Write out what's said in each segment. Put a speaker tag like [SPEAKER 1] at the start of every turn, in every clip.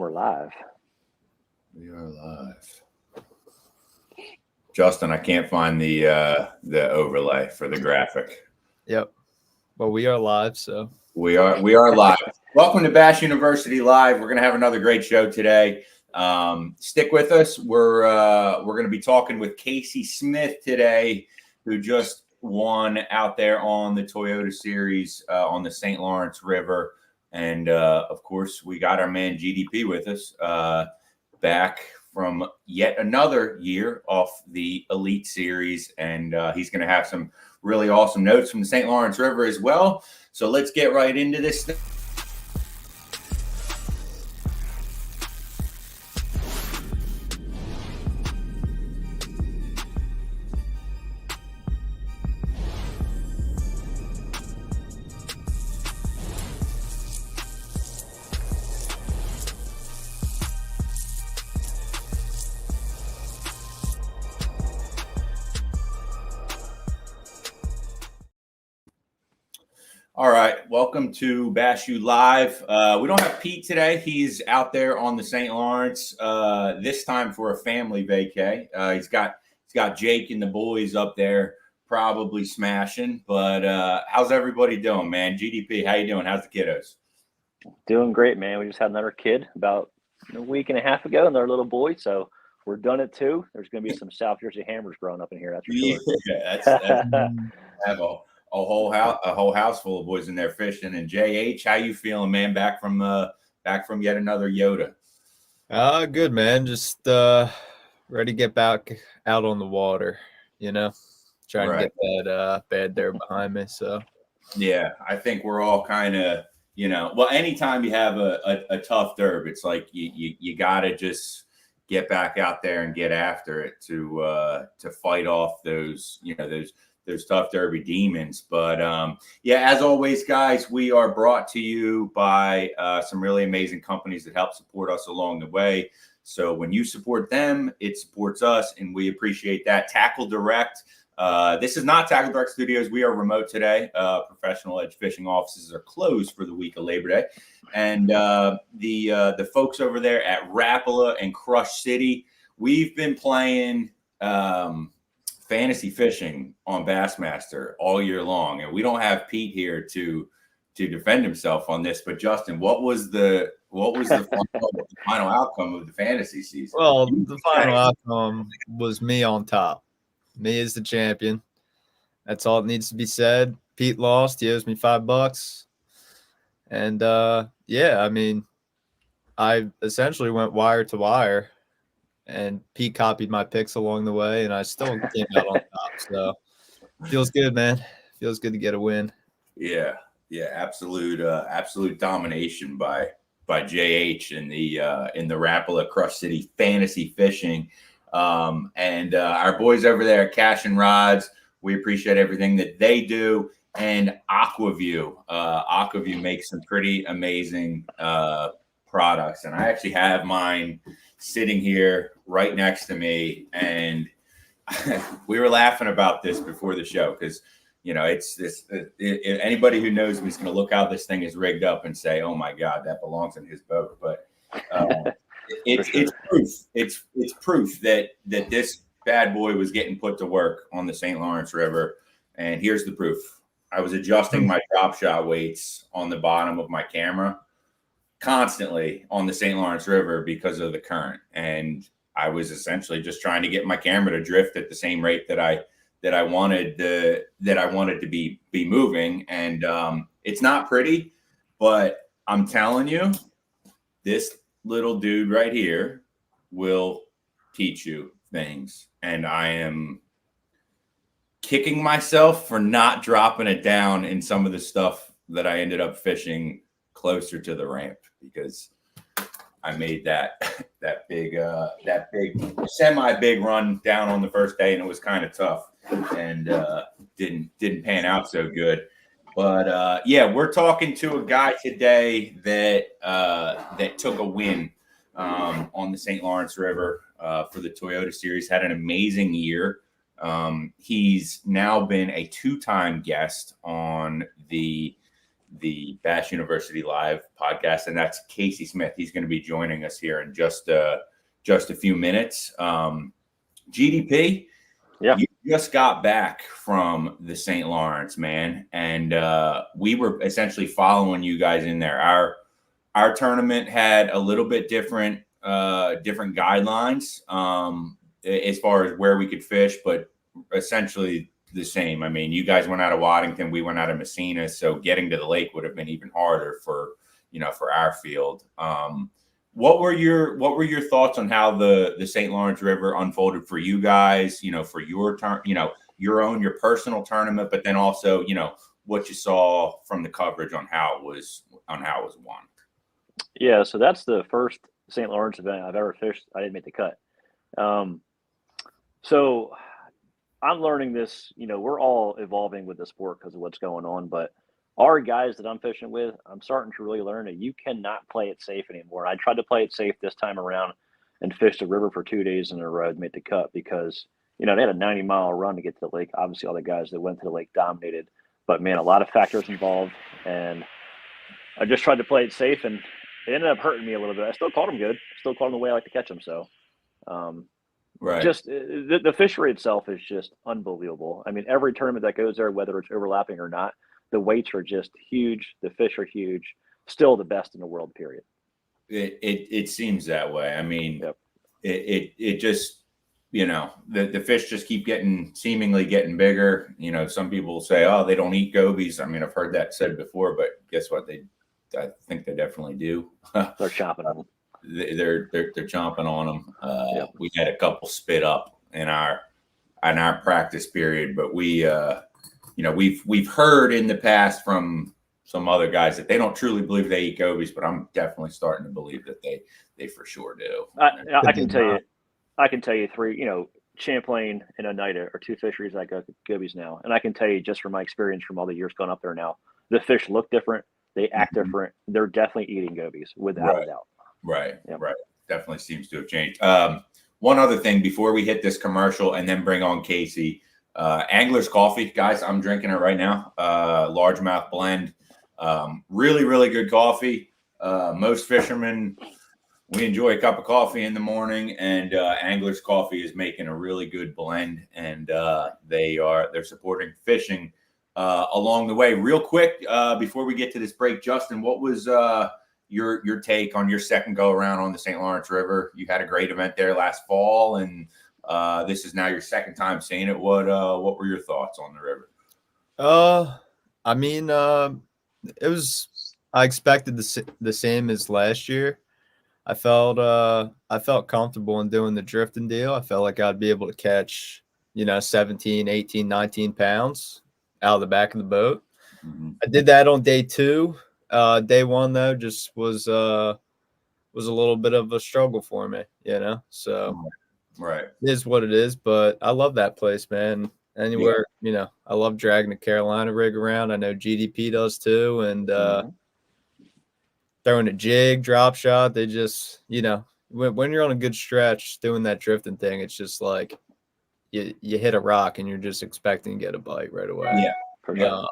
[SPEAKER 1] We're live.
[SPEAKER 2] We are live. Justin, I can't find the overlay for the graphic.
[SPEAKER 3] Yep. Well, we are live, so
[SPEAKER 2] we are live. Welcome to Bash University Live. We're gonna have another great show today. Stick with us. We're gonna be talking with Casey Smith today, who just won out there on the Toyota Series on the St. Lawrence River. And of course, we got our man GDP with us back from yet another year off the Elite Series. And he's going to have some really awesome notes from the St. Lawrence River as well. So let's get right into this thing. All right, welcome to Bash U Live. We don't have Pete today. He's out there on the St. Lawrence this time for a family vacay. He's got Jake and the boys up there probably smashing. But how's everybody doing, man? GDP, how you doing? How's the kiddos?
[SPEAKER 1] Doing great, man. We just had another kid about a week and a half ago, another little boy. So we're done at 2. There's going to be some South Jersey hammers growing up in here. That's for sure.
[SPEAKER 2] Yeah, that's have a whole house full of boys in there fishing. And JH, how you feeling, man? Back from yet another Yoda.
[SPEAKER 3] Good, man. Just ready to get back out on the water, trying to get that bad there behind me. So
[SPEAKER 2] yeah, I think we're all kind of, well, anytime you have a tough derb, it's like you gotta just get back out there and get after it to fight off those tough derby demons. But yeah, as always, guys, we are brought to you by some really amazing companies that help support us along the way. So when you support them, it supports us, and we appreciate that. Tackle Direct. This is not Tackle Direct Studios. We are remote today. Professional edge fishing offices are closed for the week of Labor Day. And the folks over there at Rapala and Crush City, we've been playing fantasy fishing on Bassmaster all year long, and we don't have Pete here to defend himself on this. But Justin, what was the final outcome of the fantasy season?
[SPEAKER 3] Well, the final outcome was me on top. Me as the champion. That's all it needs to be said. Pete lost. He owes me $5. And yeah, I mean, I essentially went wire to wire. And Pete copied my picks along the way, and I still came out on top. So feels good, man. Feels good to get a win.
[SPEAKER 2] Yeah, absolute domination by JH in the Rapala Crush City fantasy fishing, and our boys over there at Cash and Rods. We appreciate everything that they do, and Aquaview. Aquaview makes some pretty amazing products, and I actually have mine sitting here right next to me, and we were laughing about this before the show because it's this. Anybody who knows me is going to look how this thing is rigged up and say, "Oh my God, that belongs in his boat." But it's proof. It's proof that this bad boy was getting put to work on the St. Lawrence River, and here's the proof. I was adjusting my drop shot weights on the bottom of my camera constantly on the St. Lawrence River because of the current, and I was essentially just trying to get my camera to drift at the same rate that I wanted to be moving. And it's not pretty, but I'm telling you, this little dude right here will teach you things, and I am kicking myself for not dropping it down in some of the stuff that I ended up fishing closer to the ramp, because I made that big semi big run down on the first day, and it was kind of tough, and didn't pan out so good. But yeah, we're talking to a guy today that took a win on the St. Lawrence River for the Toyota Series. Had an amazing year. He's now been a 2-time guest on the the Bass University Live podcast, and that's Casey Smith. He's going to be joining us here in just a few minutes. GDP,
[SPEAKER 1] Yeah.
[SPEAKER 2] you just got back from the St. Lawrence, man, and we were essentially following you guys in there. Our tournament had a little bit different guidelines as far as where we could fish, but essentially the same. I mean, you guys went out of Waddington, we went out of Messina, so getting to the lake would have been even harder for our field. What were your thoughts on how the St. Lawrence River unfolded for you guys? For your turn, your personal tournament, but then also what you saw from the coverage on how it was won.
[SPEAKER 1] Yeah, so that's the first St. Lawrence event I've ever fished. I didn't make the cut. So I'm learning this, we're all evolving with the sport because of what's going on, but our guys that I'm fishing with, I'm starting to really learn that you cannot play it safe anymore. I tried to play it safe this time around and fished the river for 2 days in a row to make the cut because, they had a 90-mile run to get to the lake. Obviously, all the guys that went to the lake dominated, but man, a lot of factors involved. And I just tried to play it safe, and it ended up hurting me a little bit. I still caught them good. Still caught them the way I like to catch them. So,
[SPEAKER 2] right.
[SPEAKER 1] Just the fishery itself is just unbelievable. I mean, every tournament that goes there, whether it's overlapping or not, the weights are just huge. The fish are huge. Still the best in the world, period.
[SPEAKER 2] It seems that way. I mean,
[SPEAKER 1] Yep.
[SPEAKER 2] it just, the fish just keep seemingly getting bigger. Some people say, oh, they don't eat gobies. I mean, I've heard that said before, but guess what? I think they definitely do.
[SPEAKER 1] They're chopping on them.
[SPEAKER 2] They're chomping on them.
[SPEAKER 1] Yep.
[SPEAKER 2] We had a couple spit up in our practice period, but we've heard in the past from some other guys that they don't truly believe they eat gobies, but I'm definitely starting to believe that they for sure do.
[SPEAKER 1] I can tell you 3, Champlain and Oneida are 2 fisheries that got gobies now. And I can tell you just from my experience from all the years going up there now, the fish look different. They act different. They're definitely eating gobies without a doubt.
[SPEAKER 2] Right.
[SPEAKER 1] Yep.
[SPEAKER 2] Right. Definitely seems to have changed. One other thing before we hit this commercial and then bring on Casey, Angler's Coffee, guys, I'm drinking it right now. Largemouth blend. Really, really good coffee. Most fishermen, we enjoy a cup of coffee in the morning, and Angler's Coffee is making a really good blend, and they're supporting fishing along the way. Real quick, before we get to this break, Justin, what was your take on your second go around on the St. Lawrence River? You had a great event there last fall, and this is now your second time seeing it. What were your thoughts on the river?
[SPEAKER 3] I mean, it was. I expected the same as last year. I felt comfortable in doing the drifting deal. I felt like I'd be able to catch, 17, 18, 19 pounds out of the back of the boat.
[SPEAKER 2] Mm-hmm.
[SPEAKER 3] I did that on day 2. Day 1 though just was a little bit of a struggle for me, So
[SPEAKER 2] right,
[SPEAKER 3] it is what it is. But I love that place, man. Anywhere, I love dragging the Carolina rig around. I know GDP does too, and throwing a jig, drop shot. They just, when you're on a good stretch doing that drifting thing, it's just like you hit a rock and you're just expecting to get a bite right away.
[SPEAKER 2] Yeah,
[SPEAKER 1] for sure.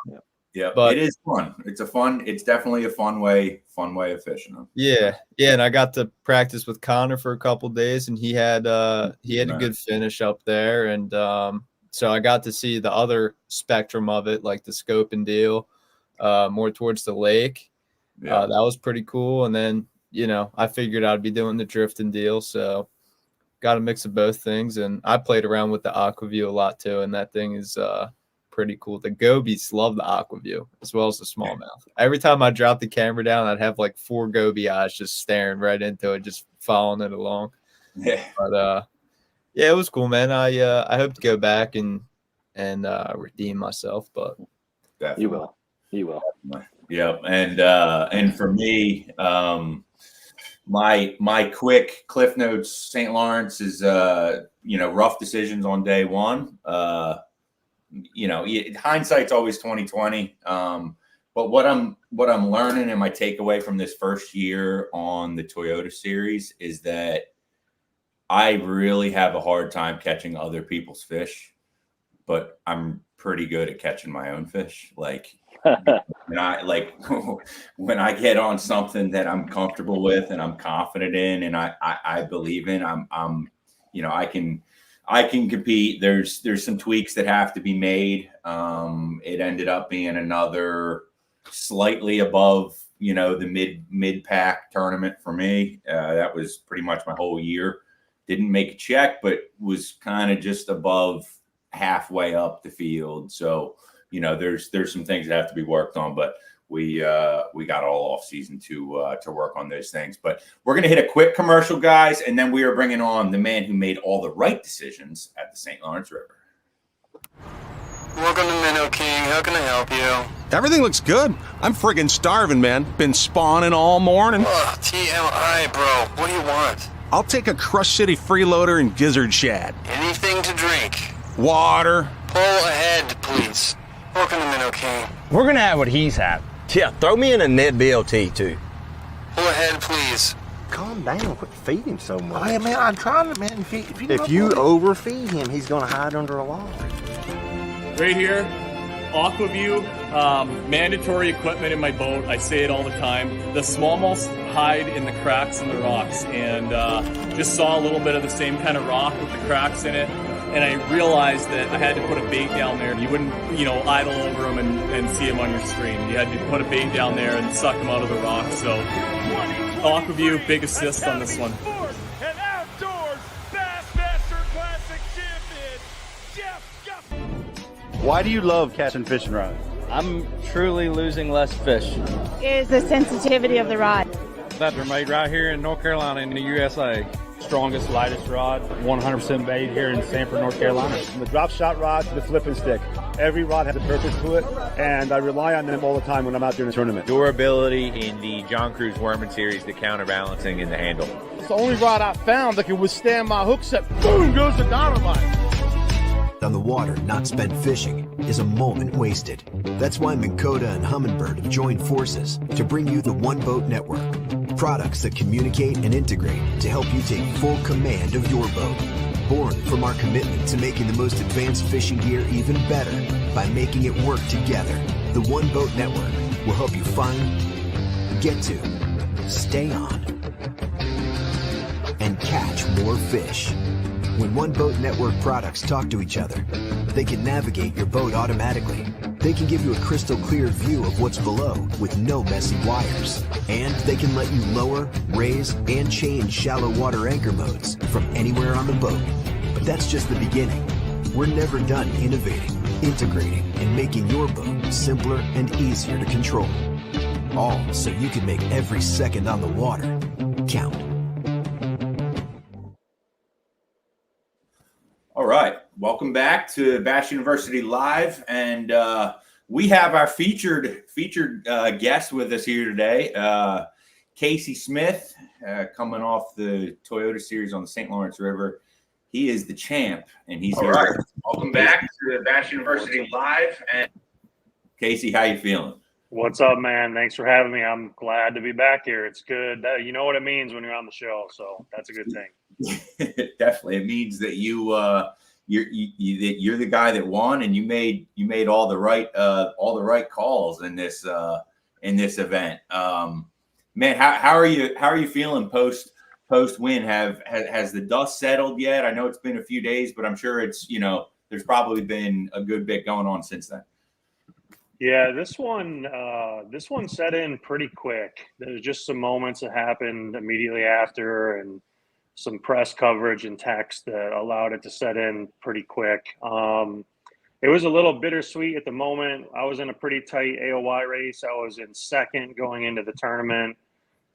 [SPEAKER 2] Yeah,
[SPEAKER 3] but
[SPEAKER 2] it is fun. It's definitely a fun way of fishing them.
[SPEAKER 3] Yeah, and I got to practice with Connor for a couple of days, and he had a good finish up there, and so I got to see the other spectrum of it, like the scope and deal, more towards the lake.
[SPEAKER 2] Yeah.
[SPEAKER 3] That was pretty cool. And then, I figured I'd be doing the drifting deal. So got a mix of both things. And I played around with the Aquaview a lot too. And that thing is pretty cool. The gobies love the Aquaview as well as the smallmouth. Every time I dropped the camera down, I'd have like 4 goby eyes just staring right into it, just following it along.
[SPEAKER 2] Yeah.
[SPEAKER 3] But yeah, it was cool, man. I hope to go back and redeem myself, but
[SPEAKER 2] Definitely.
[SPEAKER 1] You will.
[SPEAKER 2] Yep. And for me, my quick Cliff Notes St. Lawrence is rough decisions on day 1. Hindsight's always 2020. But what I'm learning and my takeaway from this first year on the Toyota series is that I really have a hard time catching other people's fish. but I'm pretty good at catching my own fish. Like, when I get on something that I'm comfortable with and I'm confident in and I believe in, I'm I can compete. There's some tweaks that have to be made. It ended up being another slightly above, the mid pack tournament for me. That was pretty much my whole year. Didn't make a check, but was kind of just above halfway up the field. So, there's some things that have to be worked on, but we got all off season to work on those things. But we're going to hit a quick commercial, guys, and then we are bringing on the man who made all the right decisions at the St. Lawrence River.
[SPEAKER 4] Welcome to Minnow King. How can I help you?
[SPEAKER 5] Everything looks good. I'm friggin' starving, man. Been spawning all morning.
[SPEAKER 4] Ugh, TMI, bro. What do you want?
[SPEAKER 5] I'll take a Crush City freeloader and gizzard shad.
[SPEAKER 4] Anything to drink.
[SPEAKER 5] Water.
[SPEAKER 4] Pull ahead, please. Welcome to Minnow King.
[SPEAKER 6] We're gonna have what he's had. Yeah, throw me in a net BLT too.
[SPEAKER 4] Pull ahead, please.
[SPEAKER 7] Calm down. Quit feeding him so much.
[SPEAKER 8] Hey, man, I'm trying to, man.
[SPEAKER 7] If you overfeed him, he's going to hide under a log.
[SPEAKER 9] Right here, Aquaview, mandatory equipment in my boat. I say it all the time. The smallmouths hide in the cracks in the rocks, and just saw a little bit of the same kind of rock with the cracks in it. And I realized that I had to put a bait down there. You wouldn't, idle over them and see them on your screen. You had to put a bait down there and suck them out of the rock. So, Aquaview, big assist on this one.
[SPEAKER 10] Why do you love catching fishing rods?
[SPEAKER 11] I'm truly losing less fish.
[SPEAKER 12] Is the sensitivity of the rod.
[SPEAKER 11] That they're made right here in North Carolina in the USA. Strongest, lightest rod, 100% made here in Sanford, North Carolina.
[SPEAKER 10] From the drop shot rod to the flipping stick, every rod has a purpose to it, and I rely on them all the time when I'm out there in a tournament.
[SPEAKER 13] Durability in the John Cruz Worming series, the counterbalancing in the handle.
[SPEAKER 14] It's the only rod I found that can withstand my hook set. Boom goes the dynamite.
[SPEAKER 15] On the water, not spent fishing is a moment wasted. That's why Minn Kota and Humminbird have joined forces to bring you the One Boat Network. Products that communicate and integrate to help you take full command of your boat. Born from our commitment to making the most advanced fishing gear even better by making it work together. The One Boat Network will help you find, get to, stay on, and catch more fish. When One Boat Network products talk to each other, they can navigate your boat automatically. They can give you a crystal clear view of what's below with no messy wires. And they can let you lower, raise, and change shallow water anchor modes from anywhere on the boat. But that's just the beginning. We're never done innovating, integrating, and making your boat simpler and easier to control. All so you can make every second on the water count.
[SPEAKER 2] All right. Welcome back to Bash University Live. And we have our featured guest with us here today. Casey Smith, coming off the Toyota Series on the St. Lawrence River. He is the champ, and he's here. Right. Welcome back to Bash University Live. And Casey, how you feeling?
[SPEAKER 16] What's up, man? Thanks for having me. I'm glad to be back here. It's good. You know what it means when you're on the show, so that's a good thing.
[SPEAKER 2] Definitely, it means that you're the guy that won, and you made all the right calls in this event. Man, how are you feeling post win? Has the dust settled yet? I know it's been a few days, but I'm sure it's there's probably been a good bit going on since then.
[SPEAKER 16] Yeah, this one set in pretty quick. There's just some moments that happened immediately after, and some press coverage and text that allowed it to set in pretty quick. It was a little bittersweet at the moment. I was in a pretty tight AOY race. I was in second going into the tournament,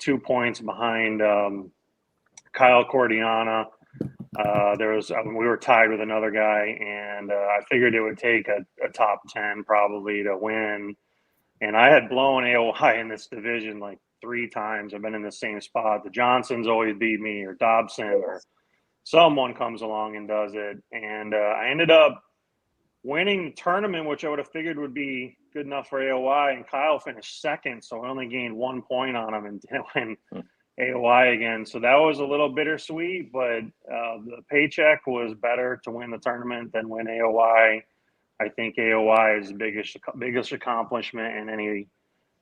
[SPEAKER 16] 2 points behind Kyle Cordiana. We were tied with another guy, and I figured it would take a top 10 probably to win. And I had blown AOY in this division like 3 times. I've been in the same spot. The Johnsons always beat me, or Dobson, or someone comes along and does it. And I ended up winning the tournament, which I would have figured would be good enough for AOY. And Kyle finished second, so I only gained 1 point on him and didn't win AOY again. So that was a little bittersweet, but the paycheck was better to win the tournament than win AOY. I think AOI is the biggest accomplishment in any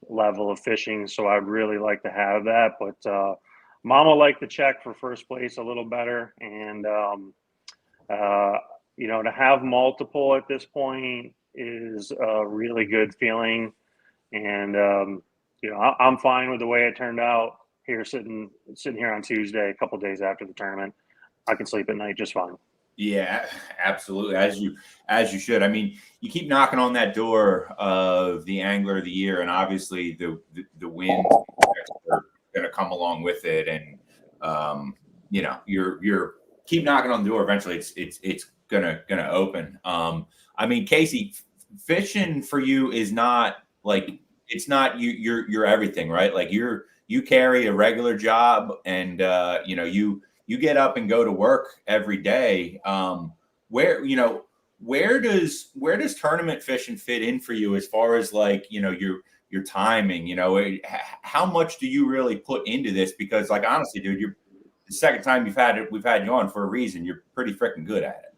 [SPEAKER 16] level of fishing. So I'd really like to have that, but Mama liked the check for first place a little better, and to have multiple at this point is a really good feeling. And I'm fine with the way it turned out here, sitting here on Tuesday, a couple days after the tournament. I can sleep at night just fine.
[SPEAKER 2] Yeah, absolutely. As you should. I mean, you keep knocking on that door of the Angler of the Year, and obviously the wins are going to come along with it. And you're keep knocking on the door. Eventually, it's gonna open. I mean, Casey, fishing for you is not like, it's not you're everything, right? Like you carry a regular job, and you get up and go to work every day. Where does tournament fishing fit in for you as far as like, your timing, how much do you really put into this? Because like, honestly, dude, you're the second time we've had you on for a reason. You're pretty freaking good at it.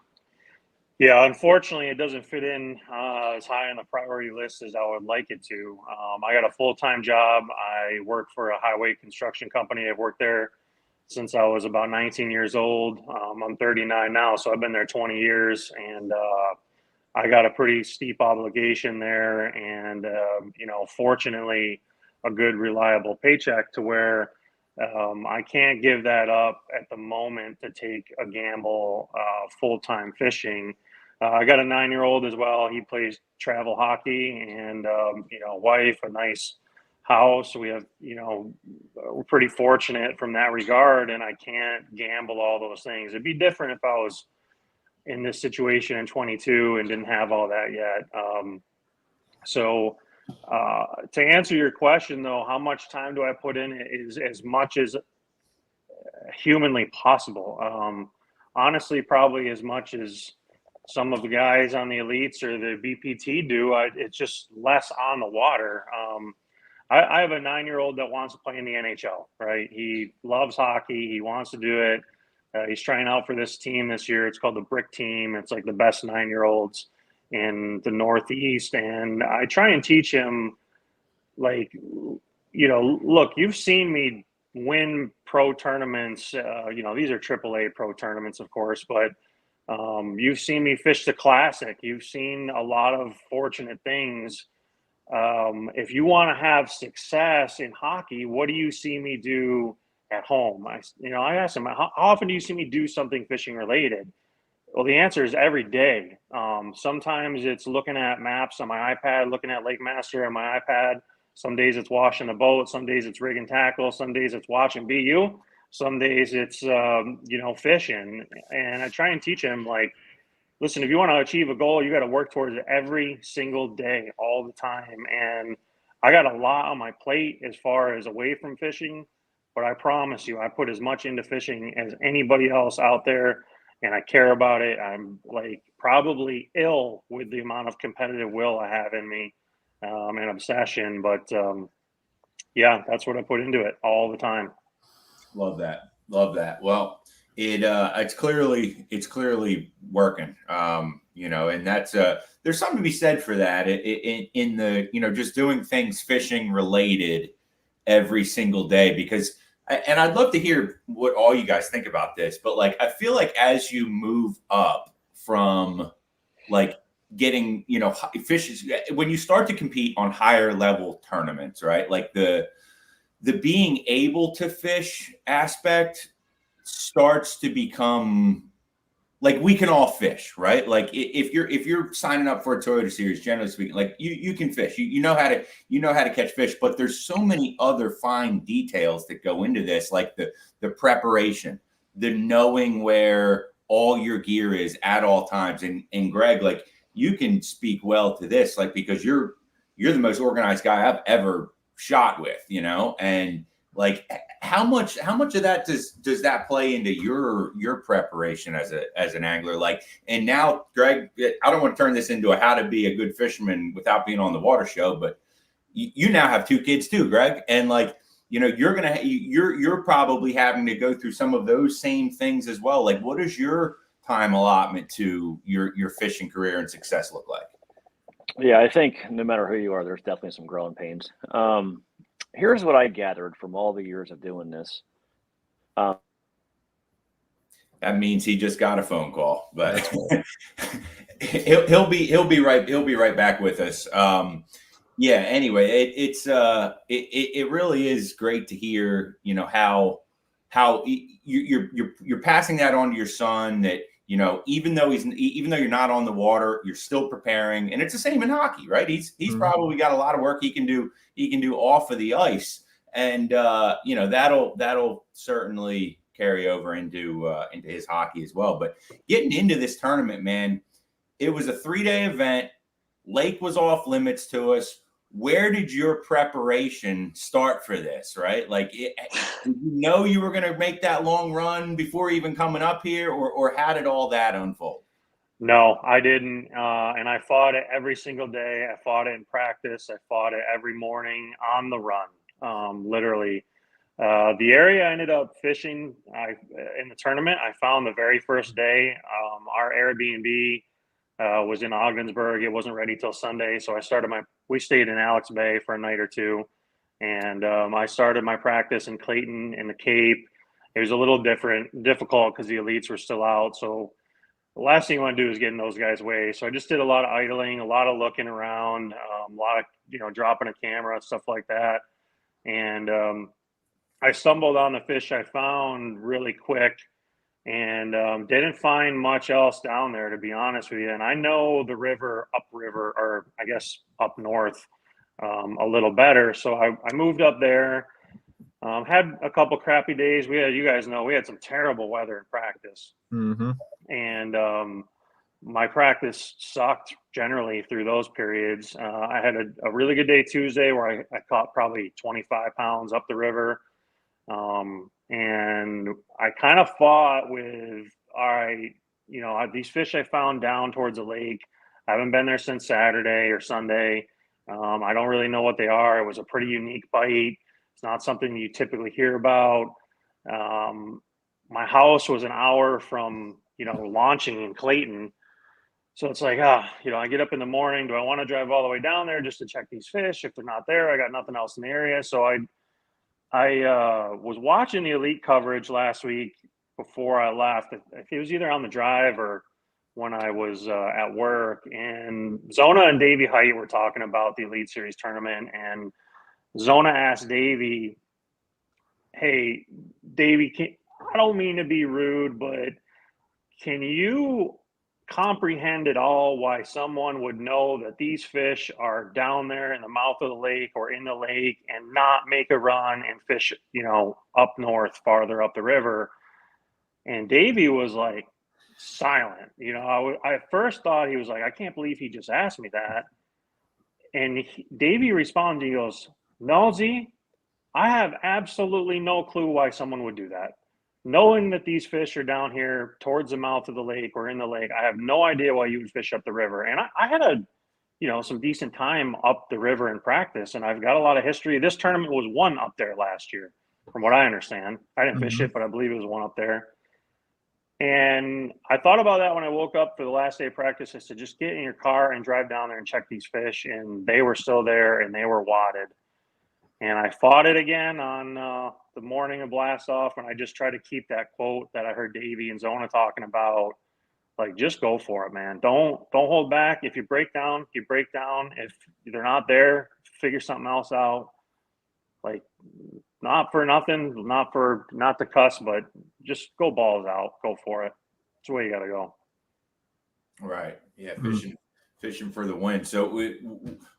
[SPEAKER 16] Yeah, unfortunately, it doesn't fit in as high on the priority list as I would like it to. I got a full-time job. I work for a highway construction company. I've worked there since I was about 19 years old. I'm 39 now, so I've been there 20 years, and I got a pretty steep obligation there, and fortunately, a good, reliable paycheck to where I can't give that up at the moment to take a gamble full-time fishing. I got a 9-year-old as well. He plays travel hockey, and wife, a nice house. We have, we're pretty fortunate from that regard, and I can't gamble all those things. It'd be different if I was in this situation in 22 and didn't have all that yet. So to answer your question, though, how much time do I put in is as much as humanly possible. Honestly, probably as much as some of the guys on the elites or the BPT do. It's just less on the water. I have a 9-year-old that wants to play in the NHL, right? He loves hockey. He wants to do it. He's trying out for this team this year. It's called the Brick Team. It's like the best 9-year-olds in the Northeast. And I try and teach him, like, look, you've seen me win pro tournaments. These are AAA pro tournaments, of course, but you've seen me fish the Classic. You've seen a lot of fortunate things. If you want to have success in hockey, what do you see me do at home? I asked him, how often do you see me do something fishing related? Well, the answer is every day. Sometimes it's looking at maps on my iPad, looking at Lake Master on my iPad. Some days it's washing the boat. Some days it's rigging tackle. Some days it's watching BU. Some days it's, fishing. And I try and teach him, like, listen, if you want to achieve a goal, you got to work towards it every single day, all the time. And I got a lot on my plate as far as away from fishing, but I promise you, I put as much into fishing as anybody else out there, and I care about it. I'm like probably ill with the amount of competitive will I have in me, and obsession. But yeah, that's what I put into it all the time.
[SPEAKER 2] Love that. Well, it's clearly working. And that's there's something to be said for that in the, just doing things fishing related every single day, because, and I'd love to hear what all you guys think about this, but like, I feel like as you move up from like getting, fishes, when you start to compete on higher level tournaments, right? Like the being able to fish aspect starts to become like, we can all fish, right? Like if you're signing up for a Toyota Series, generally speaking, like you can fish, you know how to catch fish, but there's so many other fine details that go into this, like the preparation, the knowing where all your gear is at all times. And Greg, like, you can speak well to this, like, because you're the most organized guy I've ever shot with, and like, how much of that does that play into your preparation as an angler? Like, and now, Greg, I don't want to turn this into a how to be a good fisherman without being on the water show, but you now have 2 kids too, Greg, and like, you're probably having to go through some of those same things as well. Like, what does your time allotment to your fishing career and success look like?
[SPEAKER 1] Yeah, I think no matter who you are, there's definitely some growing pains. Here's what I gathered from all the years of doing this.
[SPEAKER 2] That means he just got a phone call, but he'll be right back with us. Yeah. Anyway, it really is great to hear, you know, how you're passing that on to your son, that, you know, even though you're not on the water, you're still preparing. And it's the same in hockey, right? He's probably got a lot of work he can do off of the ice. And you know, that'll certainly carry over into his hockey as well. But getting into this tournament, man, it was a 3-day event. Lake was off limits to us. Where did your preparation start for this, right? Like, did you know you were going to make that long run before even coming up here, or how did all that unfold?
[SPEAKER 16] No, I didn't. And I fought it every single day. I fought it in practice. I fought it every morning on the run, literally. The area I ended up fishing in the tournament, I found the very first day. Our Airbnb was in Ogdensburg. It wasn't ready till Sunday, so we stayed in Alex Bay for a night or two, and I started my practice in Clayton in the Cape. It was a little difficult because the elites were still out. So the last thing you want to do is get in those guys' way. So I just did a lot of idling, a lot of looking around, a lot of, you know, dropping a camera, stuff like that, and I stumbled on the fish I found really quick, and didn't find much else down there, to be honest with you. And I know the river upriver, or I guess up north, a little better. So I moved up there, had a couple crappy days. You guys know, we had some terrible weather in practice.
[SPEAKER 3] Mm-hmm.
[SPEAKER 16] And my practice sucked generally through those periods. I had a really good day Tuesday where I caught probably 25 pounds up the river. And I kind of fought with, all right, you know, these fish I found down towards the lake, I haven't been there since Saturday or Sunday. I don't really know what they are. It was a pretty unique bite. It's not something you typically hear about. My house was an hour from, you know, launching in Clayton. So it's like, you know, I get up in the morning. Do I want to drive all the way down there just to check these fish? If they're not there, I got nothing else in the area. So I was watching the elite coverage last week before I left. It was either on the drive or when I was at work, and Zona and Davey Height were talking about the Elite Series tournament, and Zona asked Davey, hey, Davey, I don't mean to be rude, but can you comprehend at all why someone would know that these fish are down there in the mouth of the lake or in the lake and not make a run and fish, you know, up north, farther up the river? And Davey was like silent. You know, I first thought he was like, I can't believe he just asked me that. And Davey responded, he goes, no, Z, I have absolutely no clue why someone would do that. Knowing that these fish are down here towards the mouth of the lake or in the lake, I have no idea why you would fish up the river. And I had some decent time up the river in practice, and I've got a lot of history. This tournament was won up there last year, from what I understand. I didn't fish it, but I believe it was one up there. And I thought about that when I woke up for the last day of practice. I said, just get in your car and drive down there and check these fish. And they were still there, and they were wadded. And I fought it again on the morning of blast off, and I just tried to keep that quote that I heard Davey and Zona talking about. Like, just go for it, man. Don't hold back. If you break down, you break down. If they're not there, figure something else out. Like, not for nothing, not to cuss, but just go balls out. Go for it. That's the way you got to go.
[SPEAKER 2] Right. Yeah. Fishing for the win. So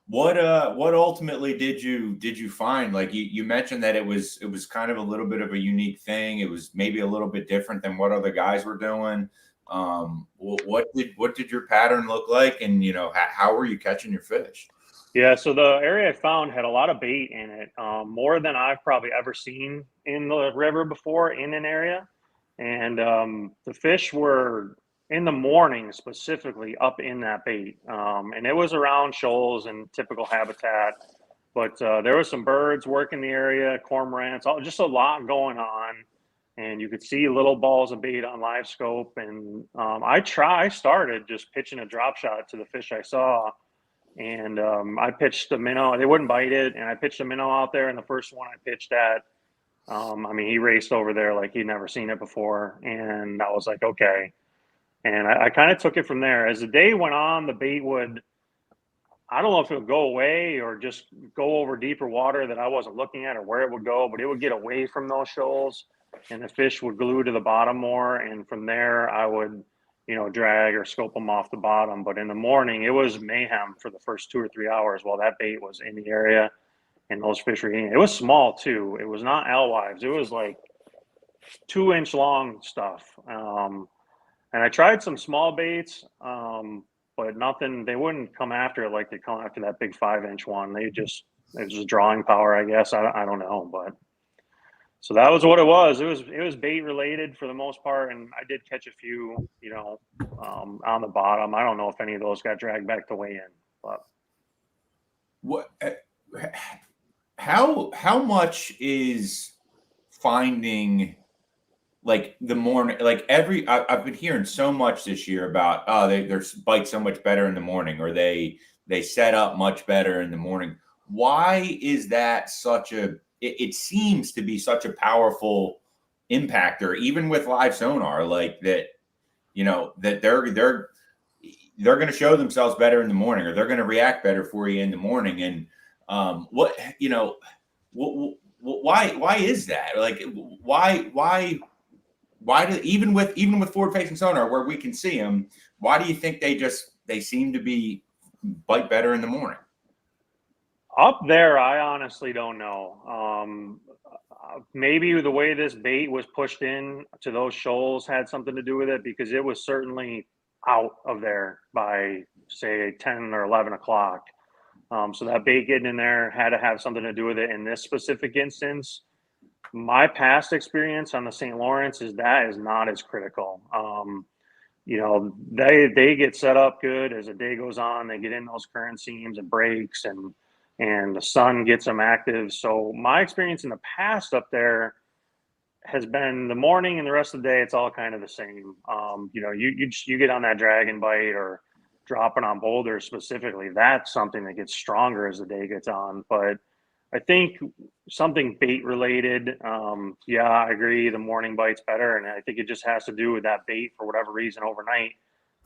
[SPEAKER 2] what ultimately did you find? Like you mentioned that it was kind of a little bit of a unique thing. It was maybe a little bit different than what other guys were doing. What did your pattern look like, and you know, how were you catching your fish?
[SPEAKER 16] Yeah, so the area I found had a lot of bait in it, more than I've probably ever seen in the river before in an area. And the fish were in the morning specifically up in that bait. And it was around shoals and typical habitat. But there was some birds working the area, cormorants, just a lot going on. and you could see little balls of bait on live scope. And I started just pitching a drop shot to the fish I saw, and I pitched a minnow. They wouldn't bite it, and I pitched a minnow out there. And the first one I pitched at, I mean, he raced over there like he'd never seen it before, and I was like, okay. And I kind of took it from there. As the day went on, the bait would, I don't know if it would go away or just go over deeper water that I wasn't looking at or where it would go, but it would get away from those shoals and the fish would glue to the bottom more. And from there, I would, drag or scope them off the bottom. But in the morning, it was mayhem for the first 2 or 3 hours while that bait was in the area and those fish were eating. It was small too. It was not alewives. It was like 2-inch long stuff. And I tried some small baits, but nothing, they wouldn't come after it like they come after that big 5-inch one. It was just drawing power, I guess. I don't know, but so that was what it was. It was bait related for the most part, and I did catch a few, on the bottom. I don't know if any of those got dragged back to weigh in, but
[SPEAKER 2] what? How much is finding? Like the morning, like I've been hearing so much this year about, their bite so much better in the morning, or they set up much better in the morning. Why is that it seems to be such a powerful impactor, even with live sonar, like that, that they're going to show themselves better in the morning, or they're going to react better for you in the morning. And why is that? Like, why do even with forward facing sonar where we can see them, why do you think they seem to be bite better in the morning?
[SPEAKER 16] Up there, I honestly don't know. Maybe the way this bait was pushed in to those shoals had something to do with it, because it was certainly out of there by, say, 10 or 11 o'clock. So that bait getting in there had to have something to do with it. In this specific instance, my past experience on the St. Lawrence is that is not as critical. They get set up good as the day goes on. They get in those current seams and breaks, and the sun gets them active. So my experience in the past up there has been the morning and the rest of the day, it's all kind of the same. You get on that dragon bite or dropping on boulders specifically, that's something that gets stronger as the day gets on. But I think something bait related. I agree. The morning bite's better. And I think it just has to do with that bait, for whatever reason, overnight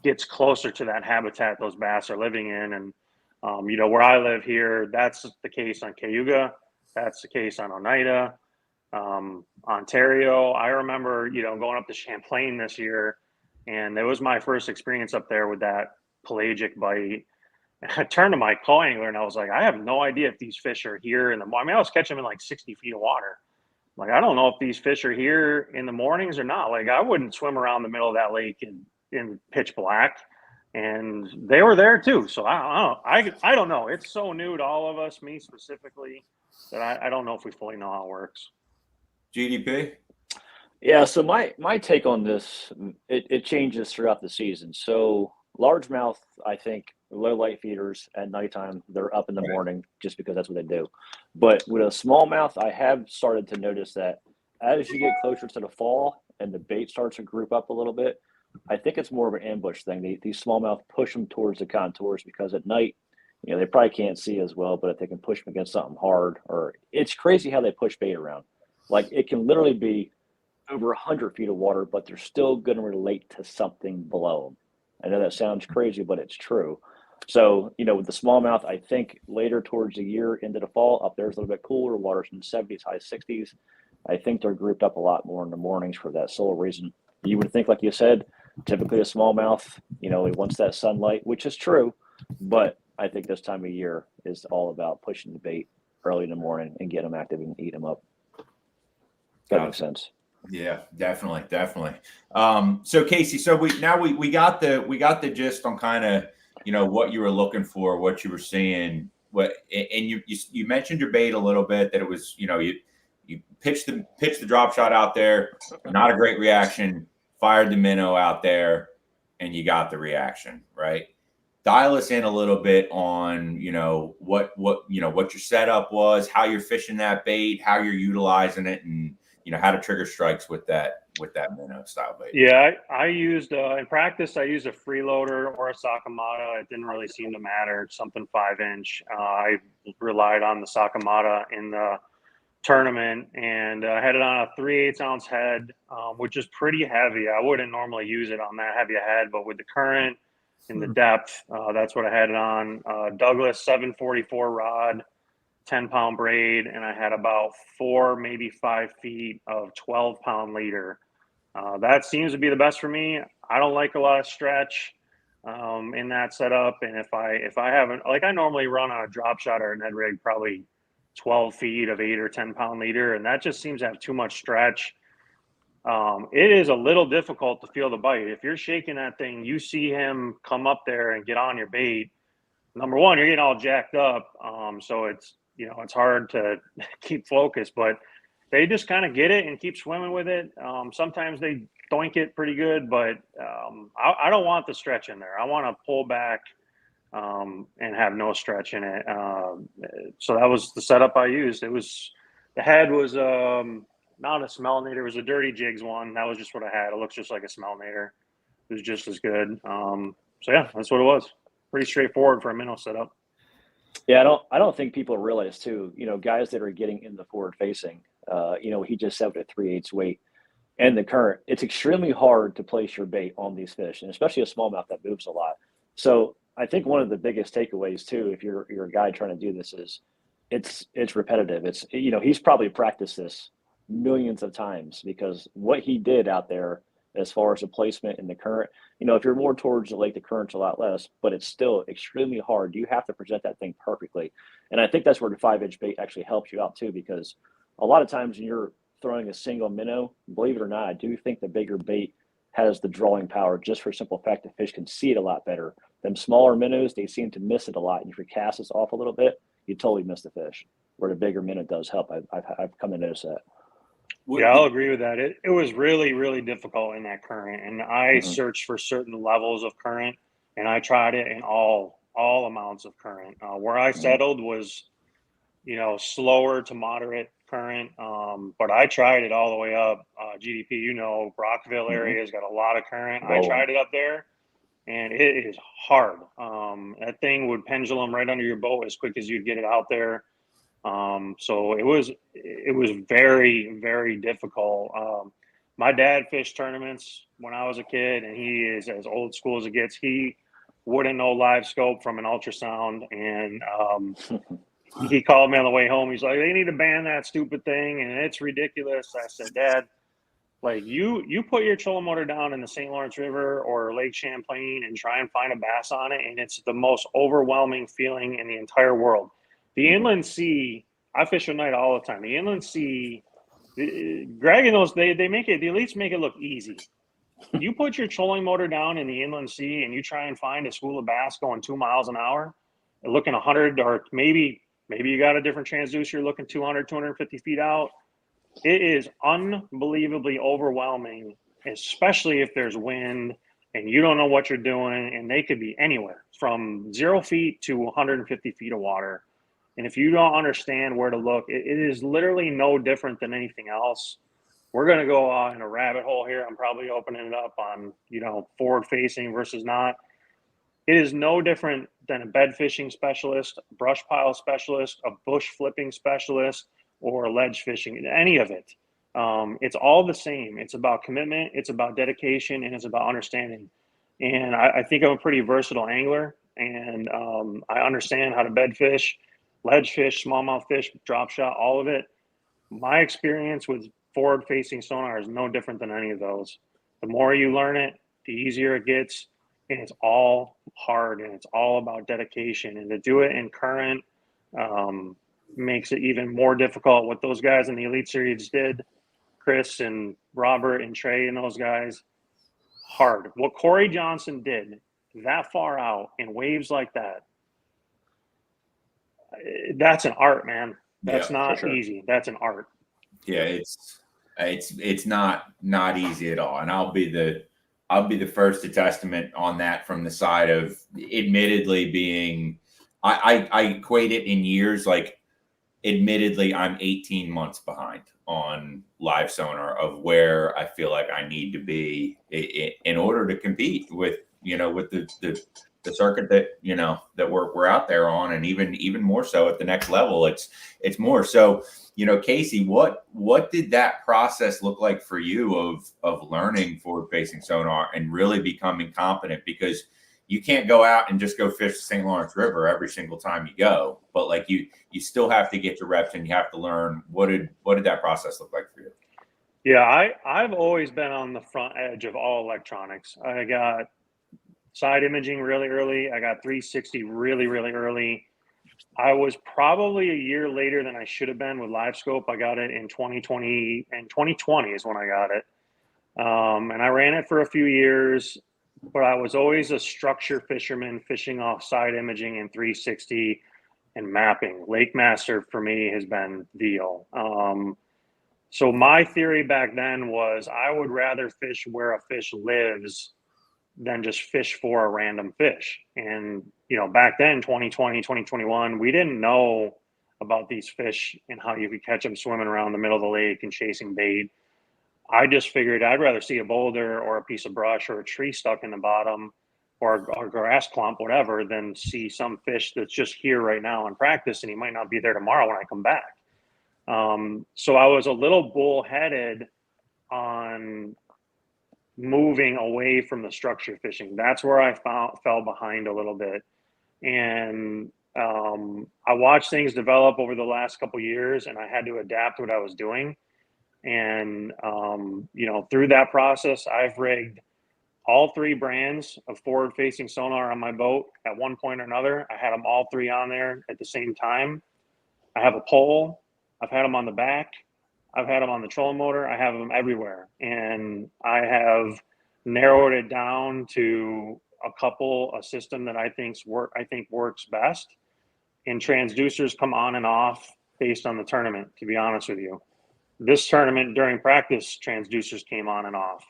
[SPEAKER 16] gets closer to that habitat those bass are living in. And, where I live here, that's the case on Cayuga. That's the case on Oneida, Ontario. I remember, going up to Champlain this year, and it was my first experience up there with that pelagic bite. I turned to my call angler and I was like, I have no idea if these fish are here in the morning. I mean, I was catching them in like 60 feet of water. Like, I don't know if these fish are here in the mornings or not. Like, I wouldn't swim around the middle of that lake in pitch black. And they were there too. So I don't know. It's so new to all of us, me specifically, that I don't know if we fully know how it works.
[SPEAKER 2] GDP?
[SPEAKER 1] Yeah, so my take on this, it changes throughout the season. So largemouth, I think, low light feeders at nighttime, they're up in the morning just because that's what they do. But with a smallmouth, I have started to notice that as you get closer to the fall and the bait starts to group up a little bit, I think it's more of an ambush thing. These smallmouth push them towards the contours because at night, they probably can't see as well, but if they can push them against something hard, or it's crazy how they push bait around. Like, it can literally be over 100 feet of water, but they're still going to relate to something below them. I know that sounds crazy, but it's true. So, with the smallmouth, I think later towards the year into the fall, up there's a little bit cooler, water's in the 70s, high 60s. I think they're grouped up a lot more in the mornings for that sole reason. You would think, like you said, typically a smallmouth, he wants that sunlight, which is true. But I think this time of year is all about pushing the bait early in the morning and get them active and eat them up. That makes sense.
[SPEAKER 2] Yeah, definitely. So Casey, so we got the gist on kind of, what you were looking for, what you were seeing, and you mentioned your bait a little bit, that it was, you pitched the drop shot out there, not a great reaction, fired the minnow out there, and you got the reaction, right? Dial us in a little bit on, what your setup was, how you're fishing that bait, how you're utilizing it, and how to trigger strikes with that minnow style bait.
[SPEAKER 16] Yeah, I used in practice. I used a freeloader or a Sakamata. It didn't really seem to matter. Something 5-inch. I relied on the Sakamata in the tournament, and I had it on a 3/8 ounce head, which is pretty heavy. I wouldn't normally use it on that heavy a head, but with the current and the depth, that's what I had it on. Douglas 744 rod, 10-pound braid, and I had about 4, maybe 5 feet of 12-pound leader. That seems to be the best for me. I don't like a lot of stretch in that setup, and if I haven't, like, I normally run on a drop shot or a Ned rig probably 12 feet of 8 or 10-pound leader, and that just seems to have too much stretch. It is a little difficult to feel the bite. If you're shaking that thing, you see him come up there and get on your bait. Number one, you're getting all jacked up, so it's hard to keep focused. But they just kind of get it and keep swimming with it. Sometimes they doink it pretty good, but I don't want the stretch in there. I want to pull back and have no stretch in it. So that was the setup I used. The head was not a Smellnator. It was a Dirty Jigs one. That was just what I had. It looks just like a Smellnator. It was just as good. So yeah, that's what it was. Pretty straightforward for a minnow setup.
[SPEAKER 1] Yeah, I don't think people realize too, guys that are getting in the forward facing, he just said with a 3/8 weight and the current, it's extremely hard to place your bait on these fish, and especially a smallmouth that moves a lot. So I think one of the biggest takeaways too, if you're a guy trying to do this, is it's repetitive. It's, he's probably practiced this millions of times, because what he did out there as far as the placement in the current, if you're more towards the lake, the current's a lot less, but it's still extremely hard. You have to present that thing perfectly. And I think that's where the 5-inch bait actually helps you out too, because a lot of times when you're throwing a single minnow, believe it or not, I do think the bigger bait has the drawing power, just for simple fact the fish can see it a lot better. Them smaller minnows, they seem to miss it a lot. And if your cast is off a little bit, you totally miss the fish, where the bigger minnow does help. I've come to notice that.
[SPEAKER 16] Yeah, I'll agree with that. It was really, really difficult in that current, and I searched for certain levels of current, and I tried it in all amounts of current. Where I settled was, slower to moderate current, but I tried it all the way up. GDP, Brockville area has got a lot of current. I tried it up there, and it is hard. That thing would pendulum right under your boat as quick as you'd get it out there. So it was very, very difficult. My dad fished tournaments when I was a kid, and he is as old school as it gets. He wouldn't know live scope from an ultrasound, and he called me on the way home. He's like, "They need to ban that stupid thing, and it's ridiculous." I said, "Dad, like, you put your trolling motor down in the St. Lawrence River or Lake Champlain and try and find a bass on it, and it's the most overwhelming feeling in the entire world." The inland sea, I fish at night all the time. The inland sea, Greg and those, they make it, the elites make it look easy. You put your trolling motor down in the inland sea and you try and find a school of bass going 2 miles an hour, and looking 100, or maybe you got a different transducer, you're looking 200, 250 feet out. It is unbelievably overwhelming, especially if there's wind and you don't know what you're doing, and they could be anywhere from 0 feet to 150 feet of water. And if you don't understand where to look, it is literally no different than anything else. We're going to go in a rabbit hole here. I'm probably opening it up on, forward facing versus not. It is no different than a bed fishing specialist, a brush pile specialist, a bush flipping specialist, or a ledge fishing, any of it. It's all the same. It's about commitment, it's about dedication, and it's about understanding. And I think I'm a pretty versatile angler, and I understand how to bed fish, ledge fish, smallmouth fish, drop shot, all of it. My experience with forward facing sonar is no different than any of those. The more you learn it, the easier it gets, and it's all hard, and it's all about dedication. And to do it in current makes it even more difficult. What those guys in the Elite Series did, Chris and Robert and Trey and those guys, hard. What Corey Johnson did that far out in waves like that, that's an art, man. That's not easy. That's an art.
[SPEAKER 2] Yeah, it's not easy at all. And I'll be the first to testament on that, from the side of admittedly being, I equate it in years. Like, admittedly, I'm 18 months behind on live sonar of where I feel like I need to be in order to compete with, with the circuit that, that we're out there on, and even more so at the next level. It's more so, Casey, what did that process look like for you of learning forward facing sonar and really becoming competent? Because you can't go out and just go fish the St. Lawrence River every single time you go, but like you still have to get your reps and you have to learn. What did that process look like for you?
[SPEAKER 16] Yeah, I've always been on the front edge of all electronics. I got side imaging really early. I got 360 really, really early. I was probably a year later than I should have been with live scope. I got it in 2020, and 2020 is when I got it. And I ran it for a few years, but I was always a structure fisherman fishing off side imaging and 360 and mapping. Lake Master for me has been the deal. So my theory back then was I would rather fish where a fish lives than just fish for a random fish. And, back then, 2020, 2021, we didn't know about these fish and how you could catch them swimming around the middle of the lake and chasing bait. I just figured I'd rather see a boulder or a piece of brush or a tree stuck in the bottom or a grass clump, whatever, than see some fish that's just here right now in practice and he might not be there tomorrow when I come back. So I was a little bullheaded on moving away from the structure fishing. That's where I fell behind a little bit. And I watched things develop over the last couple of years, and I had to adapt what I was doing. And, through that process, I've rigged all three brands of forward-facing sonar on my boat at one point or another. I had them all three on there at the same time. I have a pole. I've had them on the back. I've had them on the trolling motor. I have them everywhere. And I have narrowed it down to a system that I think works best. And transducers come on and off based on the tournament, to be honest with you. This tournament during practice, transducers came on and off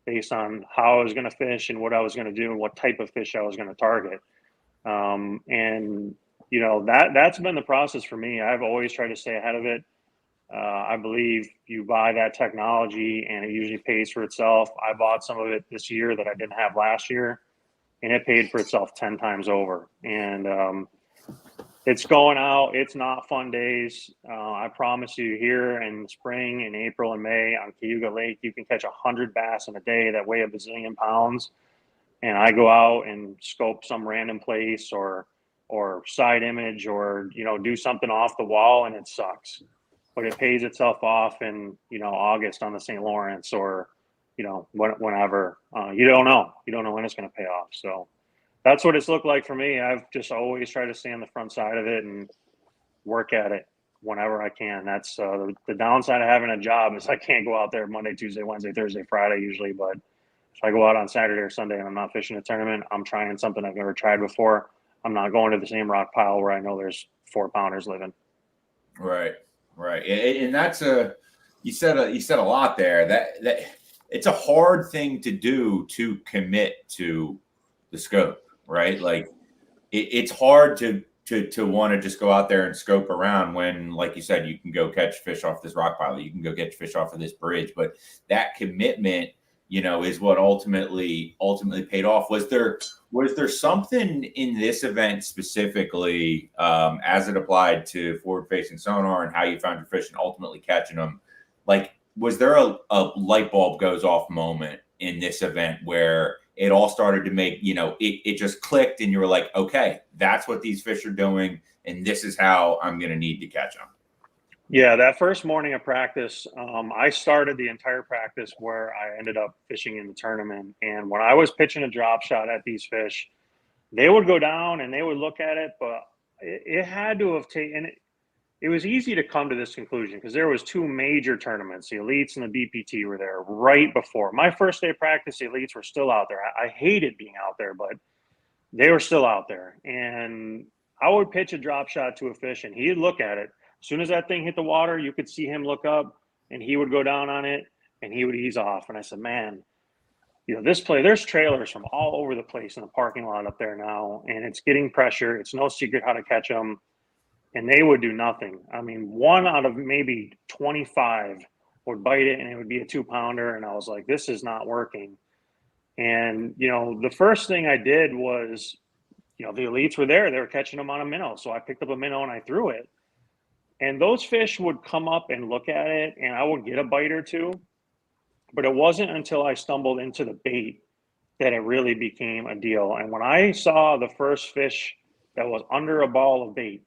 [SPEAKER 16] based on how I was going to fish and what I was going to do and what type of fish I was going to target. That's been the process for me. I've always tried to stay ahead of it. I believe you buy that technology and it usually pays for itself. I bought some of it this year that I didn't have last year, and it paid for itself 10 times over. And it's going out. It's not fun days. I promise you, here in spring, in April and May on Cayuga Lake, you can catch 100 bass in a day that weigh a bazillion pounds. And I go out and scope some random place or side image or, do something off the wall, and it sucks. But it pays itself off in, August on the St. Lawrence or, whenever. You don't know when it's going to pay off. So that's what it's looked like for me. I've just always tried to stay on the front side of it and work at it whenever I can. That's the downside of having a job is I can't go out there Monday, Tuesday, Wednesday, Thursday, Friday usually. But if I go out on Saturday or Sunday and I'm not fishing a tournament, I'm trying something I've never tried before. I'm not going to the same rock pile where I know there's 4-pounders living.
[SPEAKER 2] Right. And that's you said a lot there. That it's a hard thing to do, to commit to the scope, right? Like it's hard to want to just go out there and scope around when, like you said, you can go catch fish off this rock pile, you can go catch fish off of this bridge, but that commitment, is what ultimately paid off. Was there something in this event specifically, as it applied to forward-facing sonar and how you found your fish and ultimately catching them? Like, was there a light bulb goes off moment in this event where it all started to make, it just clicked and you were like, okay, that's what these fish are doing, and this is how I'm going to need to catch them?
[SPEAKER 16] Yeah, that first morning of practice, I started the entire practice where I ended up fishing in the tournament. And when I was pitching a drop shot at these fish, they would go down and they would look at it, but it had to have taken it was easy to come to this conclusion because there was two major tournaments. The Elites and the BPT were there right before. My first day of practice, the Elites were still out there. I hated being out there, but they were still out there. And I would pitch a drop shot to a fish and he'd look at it. As soon as that thing hit the water, you could see him look up and he would go down on it and he would ease off. And I said, man, there's trailers from all over the place in the parking lot up there now, and it's getting pressure. It's no secret how to catch them. and they would do nothing. I mean, one out of maybe 25 would bite it, and it would be a 2-pounder. And I was like, this is not working. And, the first thing I did was, the elites were there. They were catching them on a minnow. So I picked up a minnow and I threw it. And those fish would come up and look at it, and I would get a bite or two. But it wasn't until I stumbled into the bait that it really became a deal. And when I saw the first fish that was under a ball of bait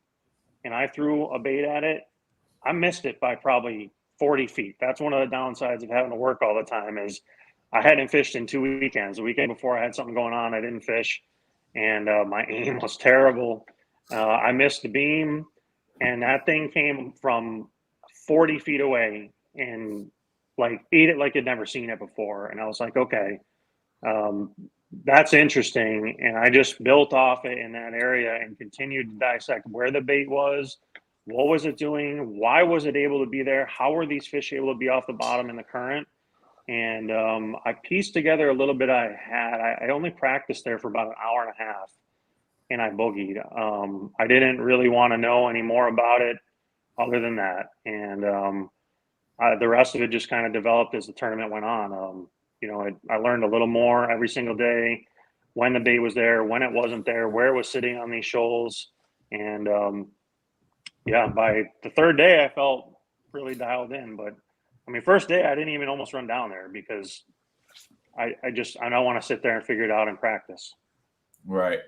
[SPEAKER 16] and I threw a bait at it, I missed it by probably 40 feet. That's one of the downsides of having to work all the time is I hadn't fished in 2 weekends. The weekend before I had something going on, I didn't fish, and my aim was terrible. I missed the beam, and that thing came from 40 feet away and ate it like I'd never seen it before. And I was like, okay, that's interesting. And I just built off it in that area and continued to dissect where the bait was, what was it doing, why was it able to be there, how were these fish able to be off the bottom in the current. And I pieced together a little bit I had. I only practiced there for about an hour and a half, and I boogied. I didn't really want to know any more about it other than that. And the rest of it just kind of developed as the tournament went on. I learned a little more every single day, when the bait was there, when it wasn't there, where it was sitting on these shoals. And by the third day, I felt really dialed in. But first day I didn't even almost run down there because I don't want to sit there and figure it out and practice.
[SPEAKER 2] Right.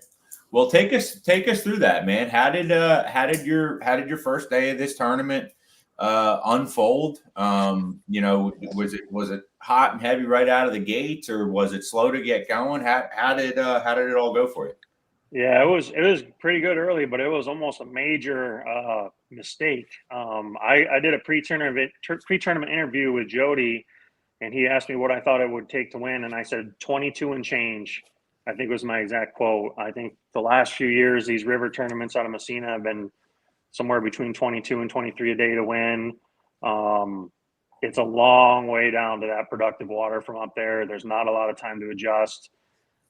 [SPEAKER 2] Well, take us through that, man. How did your first day of this tournament unfold? Was it hot and heavy right out of the gates, or was it slow to get going? How did it all go for you?
[SPEAKER 16] Yeah, it was pretty good early, but it was almost a major mistake. I did a pre-tournament interview with Jody, and he asked me what I thought it would take to win, and I said 22 and change. I think was my exact quote. I think the last few years, these river tournaments out of Messina have been somewhere between 22 and 23 a day to win. It's a long way down to that productive water from up there. There's not a lot of time to adjust.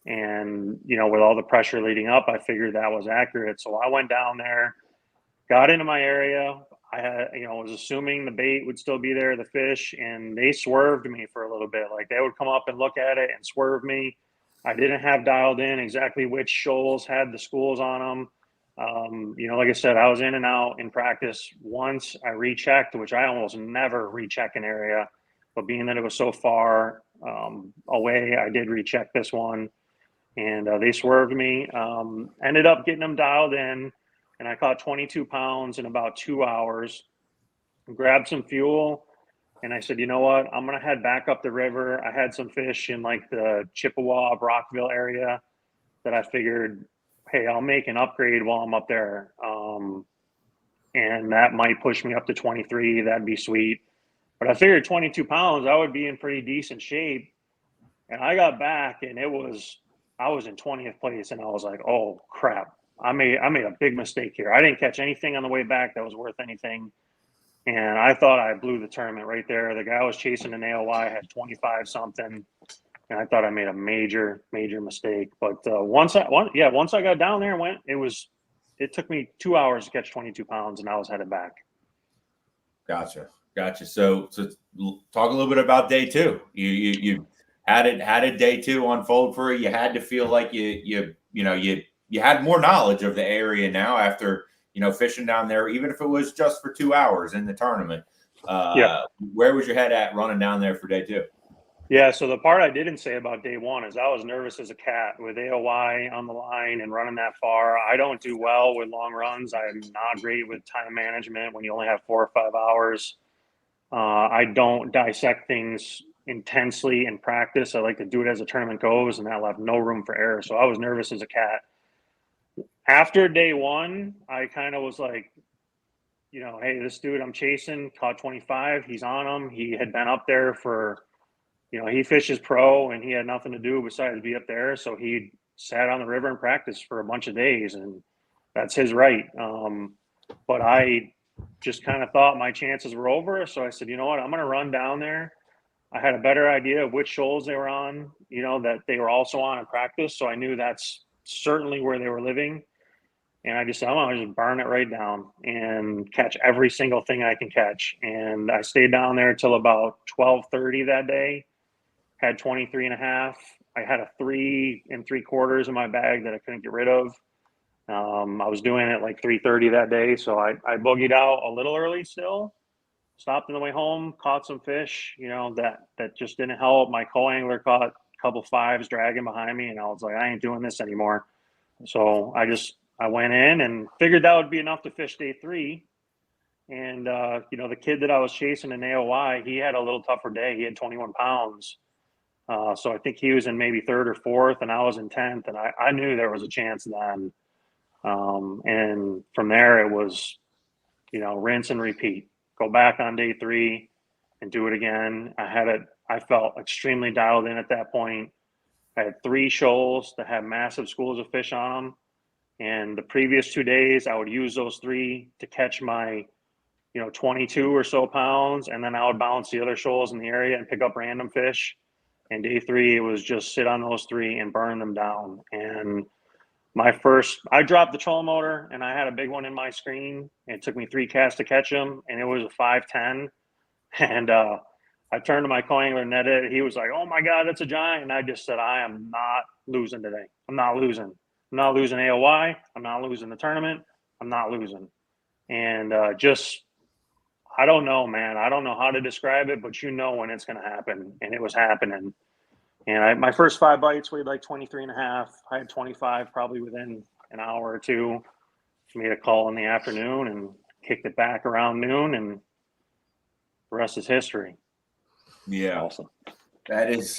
[SPEAKER 16] And, with all the pressure leading up, I figured that was accurate. So I went down there, got into my area. I had, was assuming the bait would still be there, the fish, and they swerved me for a little bit. Like they would come up and look at it and swerve me. I didn't have dialed in exactly which shoals had the schools on them. Like I said, I was in and out in practice. Once I rechecked, which I almost never recheck an area, but being that it was so far away, I did recheck this one. And they swerved me. Ended up getting them dialed in, and I caught 22 pounds in about 2 hours. Grabbed some fuel, and I said, you know what? I'm going to head back up the river. I had some fish in the Chippewa, Brockville area that I figured, hey, I'll make an upgrade while I'm up there. And that might push me up to 23. That'd be sweet. But I figured 22 pounds, I would be in pretty decent shape. And I got back, and I was in 20th place, and I was like, oh crap, I made a big mistake here. I didn't catch anything on the way back that was worth anything. And I thought I blew the tournament right there. The guy I was chasing an AOY had 25 something. And I thought I made a major, major mistake. But once I got down there and went, it took me 2 hours to catch 22 pounds, and I was headed back.
[SPEAKER 2] Gotcha. So talk a little bit about day two. You how did day two unfold for you? You had to feel like you had more knowledge of the area now after fishing down there, even if it was just for 2 hours in the tournament. Where was your head at running down there for day two?
[SPEAKER 16] Yeah, so the part I didn't say about day one is I was nervous as a cat with AOY on the line and running that far. I don't do well with long runs. I'm not great with time management when you only have 4 or 5 hours. I don't dissect things intensely in practice. I like to do it as the tournament goes, and that left no room for error. So I was nervous as a cat. After day one, I kind of was like, hey, this dude I'm chasing caught 25. He's on him. He had been up there for, he fishes pro, and he had nothing to do besides be up there. So he sat on the river and practiced for a bunch of days, and that's his right. But I just kind of thought my chances were over. So I said, you know what, I'm going to run down there. I had a better idea of which shoals they were on, that they were also on in practice. So I knew that's certainly where they were living. And I just said, I'm going to just burn it right down and catch every single thing I can catch. And I stayed down there till about 12:30 that day, had 23 and a half. I had a 3 3/4 in my bag that I couldn't get rid of. I was doing it like 3:30 that day. So I boogied out a little early still, stopped on the way home, caught some fish, that just didn't help. My co-angler caught a couple 5s dragging behind me, and I was like, I ain't doing this anymore. So I went in and figured that would be enough to fish day 3. And, the kid that I was chasing in AOY, he had a little tougher day. He had 21 pounds. So I think he was in maybe 3rd or 4th, and I was in 10th, and I knew there was a chance then. And from there, it was, rinse and repeat. Go back on day 3 and do it again. I felt extremely dialed in at that point. I had 3 shoals that had massive schools of fish on them. And the previous 2 days, I would use those 3 to catch my, 22 or so pounds. And then I would bounce the other shoals in the area and pick up random fish. And day 3, it was just sit on those 3 and burn them down. And I dropped the trolling motor, and I had a big one in my screen. It took me 3 casts to catch him, and it was a 5'10". And I turned to my co-angler, netted. He was like, "Oh my God, that's a giant!" And I just said, "I am not losing today. I'm not losing. I'm not losing AOY. I'm not losing the tournament. I'm not losing." And I don't know, man. I don't know how to describe it, but when it's going to happen, and it was happening. And my first 5 bites weighed like 23 and a half. I had 25 probably within an hour or 2. Made a call in the afternoon and kicked it back around noon, and the rest is history.
[SPEAKER 2] Yeah,
[SPEAKER 1] awesome.
[SPEAKER 2] That is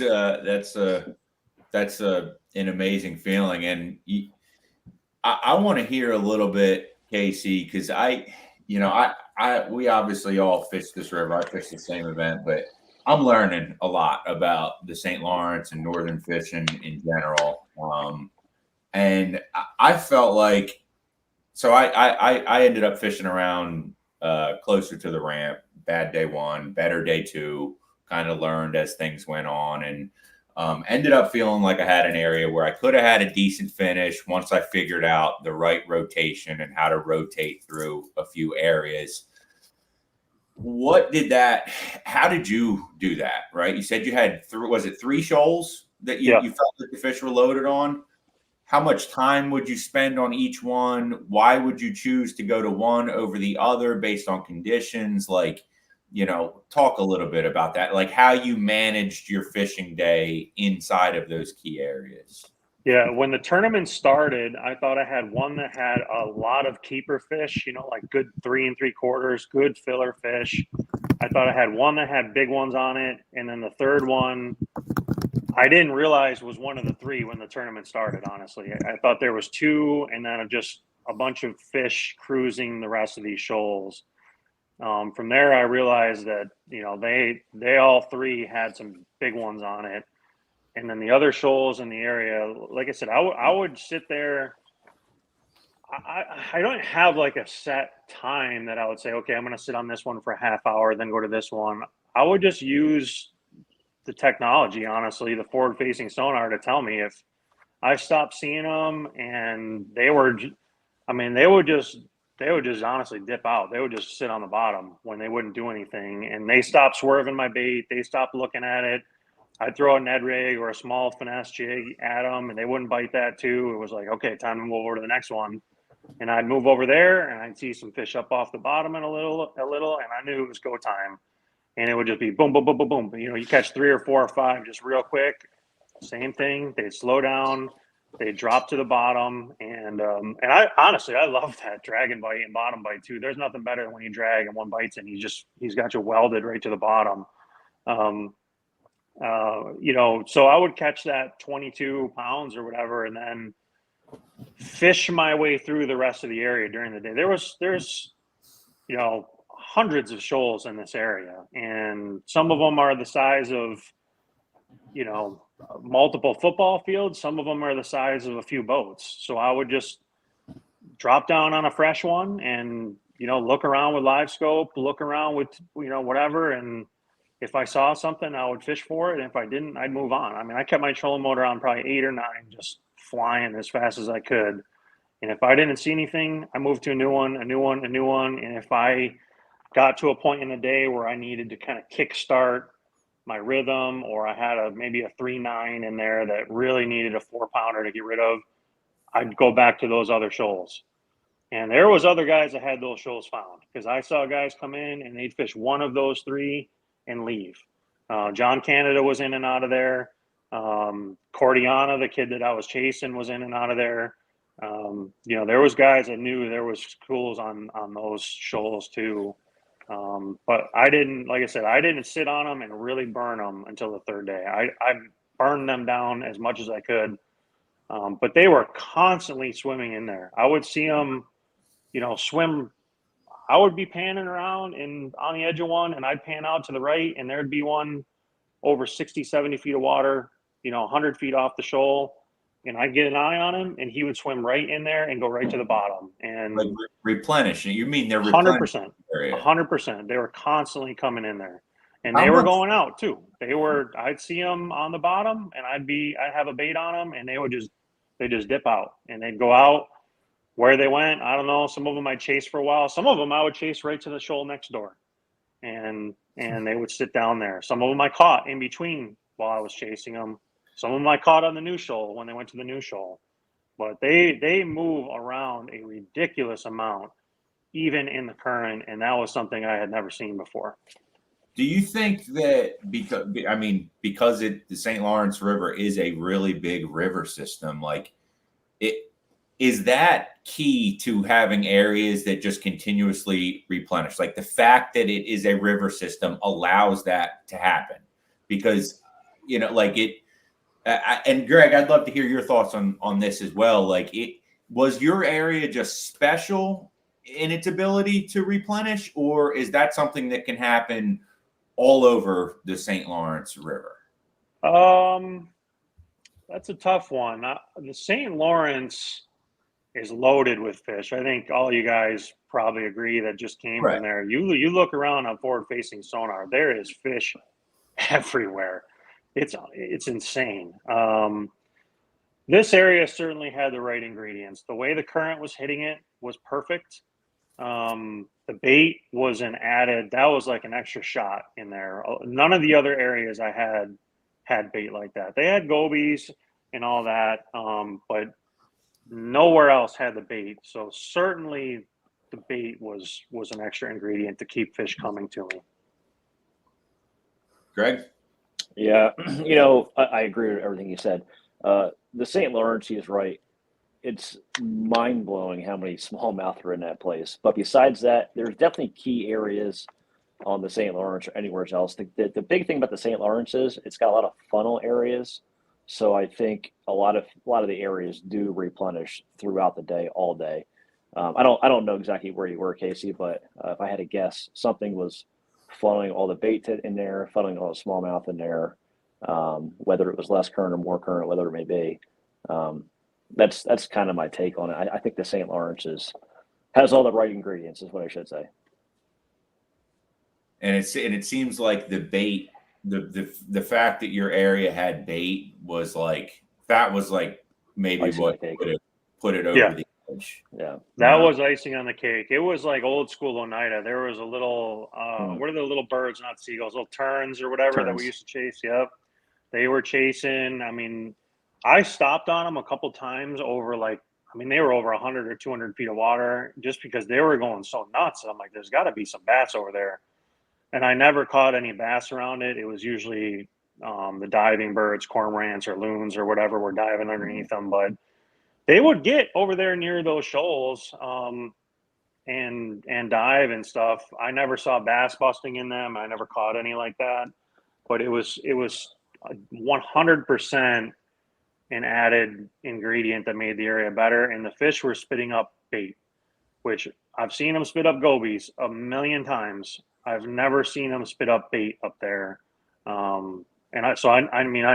[SPEAKER 2] that's an amazing feeling, and I want to hear a little bit, Casey, because we obviously all fish this river. I fish the same event, but I'm learning a lot about the St. Lawrence and northern fishing in general. And I felt like, so I ended up fishing around closer to the ramp. Bad day 1, better day 2. Kind of learned as things went on, and ended up feeling like I had an area where I could have had a decent finish once I figured out the right rotation and how to rotate through a few areas. How did you do that? Right. You said you had 3 shoals that you felt that the fish were loaded on. How much time would you spend on each one? Why would you choose to go to one over the other based on conditions? Talk a little bit about that, like how you managed your fishing day inside of those key areas.
[SPEAKER 16] Yeah, when the tournament started, I thought I had one that had a lot of keeper fish, like good 3 3/4, good filler fish. I thought I had one that had big ones on it. And then the third one, I didn't realize was one of the 3 when the tournament started, honestly. I thought there was 2 and then just a bunch of fish cruising the rest of these shoals. From there, I realized that, they all 3 had some big ones on it. And then the other shoals in the area, like I said, I would sit there. I don't have like a set time that I would say, okay, I'm going to sit on this one for a half hour, then go to this one. I would just use the technology, honestly, the forward-facing sonar to tell me if I stopped seeing them, and they would just honestly dip out. They would just sit on the bottom when they wouldn't do anything, and they stopped swerving my bait. They stopped looking at it. I'd throw a Ned rig or a small finesse jig at them, and they wouldn't bite that too. It was like, okay, time to move over to the next one. And I'd move over there, and I'd see some fish up off the bottom and a little, and I knew it was go time. And it would just be boom, boom, boom, boom, boom. You catch 3 or 4 or 5 just real quick. Same thing. They'd slow down. They'd drop to the bottom. And I honestly, I love that dragon bite and bottom bite too. There's nothing better than when you drag and one bites and he's got you welded right to the bottom. So I would catch that 22 pounds or whatever, and then fish my way through the rest of the area during the day. There's hundreds of shoals in this area, and some of them are the size of, multiple football fields. Some of them are the size of a few boats. So I would just drop down on a fresh one and, look around with live scope, look around with, whatever. And if I saw something, I would fish for it. And if I didn't, I'd move on. I mean, I kept my trolling motor on probably 8 or 9, just flying as fast as I could. And if I didn't see anything, I moved to a new one. And if I got to a point in the day where I needed to kind of kickstart my rhythm, or I had maybe a 3.9 in there that really needed a 4-pounder to get rid of, I'd go back to those other shoals. And there was other guys that had those shoals found, because I saw guys come in and they'd fish one of those 3 and leave. John Canada was in and out of there. Cordiana, the kid that I was chasing, was in and out of there. There was guys that knew there was schools on those shoals too. But I didn't, like I said, I didn't sit on them and really burn them until the 3rd day. I burned them down as much as I could. But they were constantly swimming in there. I would see them, swim. I would be panning around on the edge of one, and I'd pan out to the right, and there'd be one over 60, 70 feet of water, 100 feet off the shoal. And I'd get an eye on him, and he would swim right in there and go right to the bottom. And
[SPEAKER 2] like replenishing. You mean they're
[SPEAKER 16] 100%, 100%. They were constantly coming in there, and they were going out too. I'd see them on the bottom, and I'd have a bait on them, and they just dip out, and they'd go out. Where they went, I don't know. Some of them I'd chase for a while. Some of them I would chase right to the shoal next door, and they would sit down there. Some of them I caught in between while I was chasing them. Some of them I caught on the new shoal when they went to the new shoal. But they move around a ridiculous amount, even in the current, and that was something I had never seen before.
[SPEAKER 2] Do you think that because the St. Lawrence River is a really big river system, like is that key to having areas that just continuously replenish? Like the fact that it is a river system allows that to happen, because and Greg, I'd love to hear your thoughts on this as well. Like, was your area just special in its ability to replenish, or is that something that can happen all over the St. Lawrence River?
[SPEAKER 16] That's a tough one. The St. Lawrence is loaded with fish. I think all you guys probably agree that just came from there. You look around on forward-facing sonar, there is fish everywhere. It's insane. This area certainly had the right ingredients. The way the current was hitting it was perfect. The bait was that was like an extra shot in there. None of the other areas I had bait like that. They had gobies and all that, but nowhere else had the bait. So certainly the bait was an extra ingredient to keep fish coming to me.
[SPEAKER 2] Greg?
[SPEAKER 1] Yeah, I agree with everything you said. The St. Lawrence, he is right. It's mind-blowing how many smallmouth are in that place. But besides that, there's definitely key areas on the St. Lawrence or anywhere else. The big thing about the St. Lawrence is it's got a lot of funnel areas. So I think a lot of the areas do replenish throughout the day, all day. I don't know exactly where you were, Casey, but if I had to guess, something was funneling all the bait in there, funneling all the smallmouth in there, whether it was less current or more current, whatever it may be. That's kind of my take on it. I think the St. Lawrence has all the right ingredients, is what I should say.
[SPEAKER 2] And it seems like the bait, the fact that your area had bait was like maybe what put it over the edge.
[SPEAKER 1] Yeah,
[SPEAKER 16] that was icing on the cake. It was like old school Oneida. There was a little what are the little birds, not seagulls, little terns or whatever that we used to chase. Yep, they were chasing. I mean, I stopped on them a couple times over they were over 100 or 200 feet of water just because they were going so nuts. I'm like, there's got to be some bass over there. And I never caught any bass around it. It was usually the diving birds, cormorants or loons or whatever were diving underneath them. But they would get over there near those shoals and dive and stuff. I never saw bass busting in them. I never caught any like that. But it was 100% an added ingredient that made the area better. And the fish were spitting up bait, which I've seen them spit up gobies a million times. I've never seen them spit up bait up there. I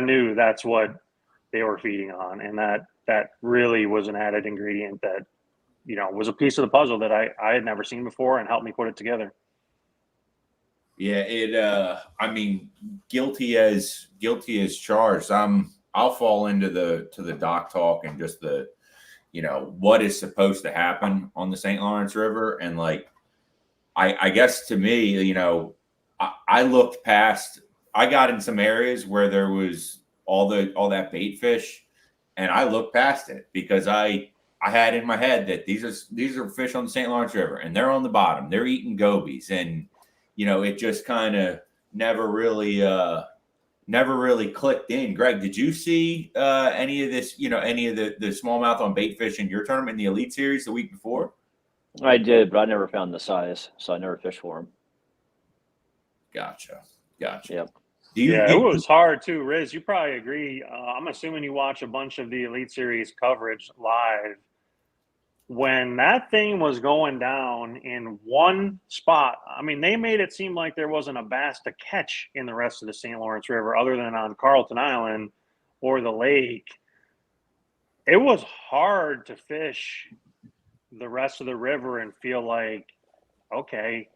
[SPEAKER 16] knew that's what they were feeding on. And that really was an added ingredient that, was a piece of the puzzle that I had never seen before and helped me put it together.
[SPEAKER 2] Yeah, guilty as charged. I'll fall into the dock talk and just the what is supposed to happen on the St. Lawrence River. And like, I guess to me, I looked past, I got in some areas where there was all that bait fish, and I looked past it because I had in my head that these are fish on the St. Lawrence River, and they're on the bottom. They're eating gobies, and it just kind of never really clicked in. Greg, did you see any of this? Any of the smallmouth on bait fish in your tournament in the Elite Series the week before?
[SPEAKER 1] I did, but I never found the size, so I never fished for them.
[SPEAKER 2] Gotcha.
[SPEAKER 1] Yep.
[SPEAKER 16] It was hard too, Riz. You probably agree. I'm assuming you watch a bunch of the Elite Series coverage live. When that thing was going down in one spot, I mean, they made it seem like there wasn't a bass to catch in the rest of the St. Lawrence River other than on Carlton Island or the lake. It was hard to fish the rest of the river and feel like, okay,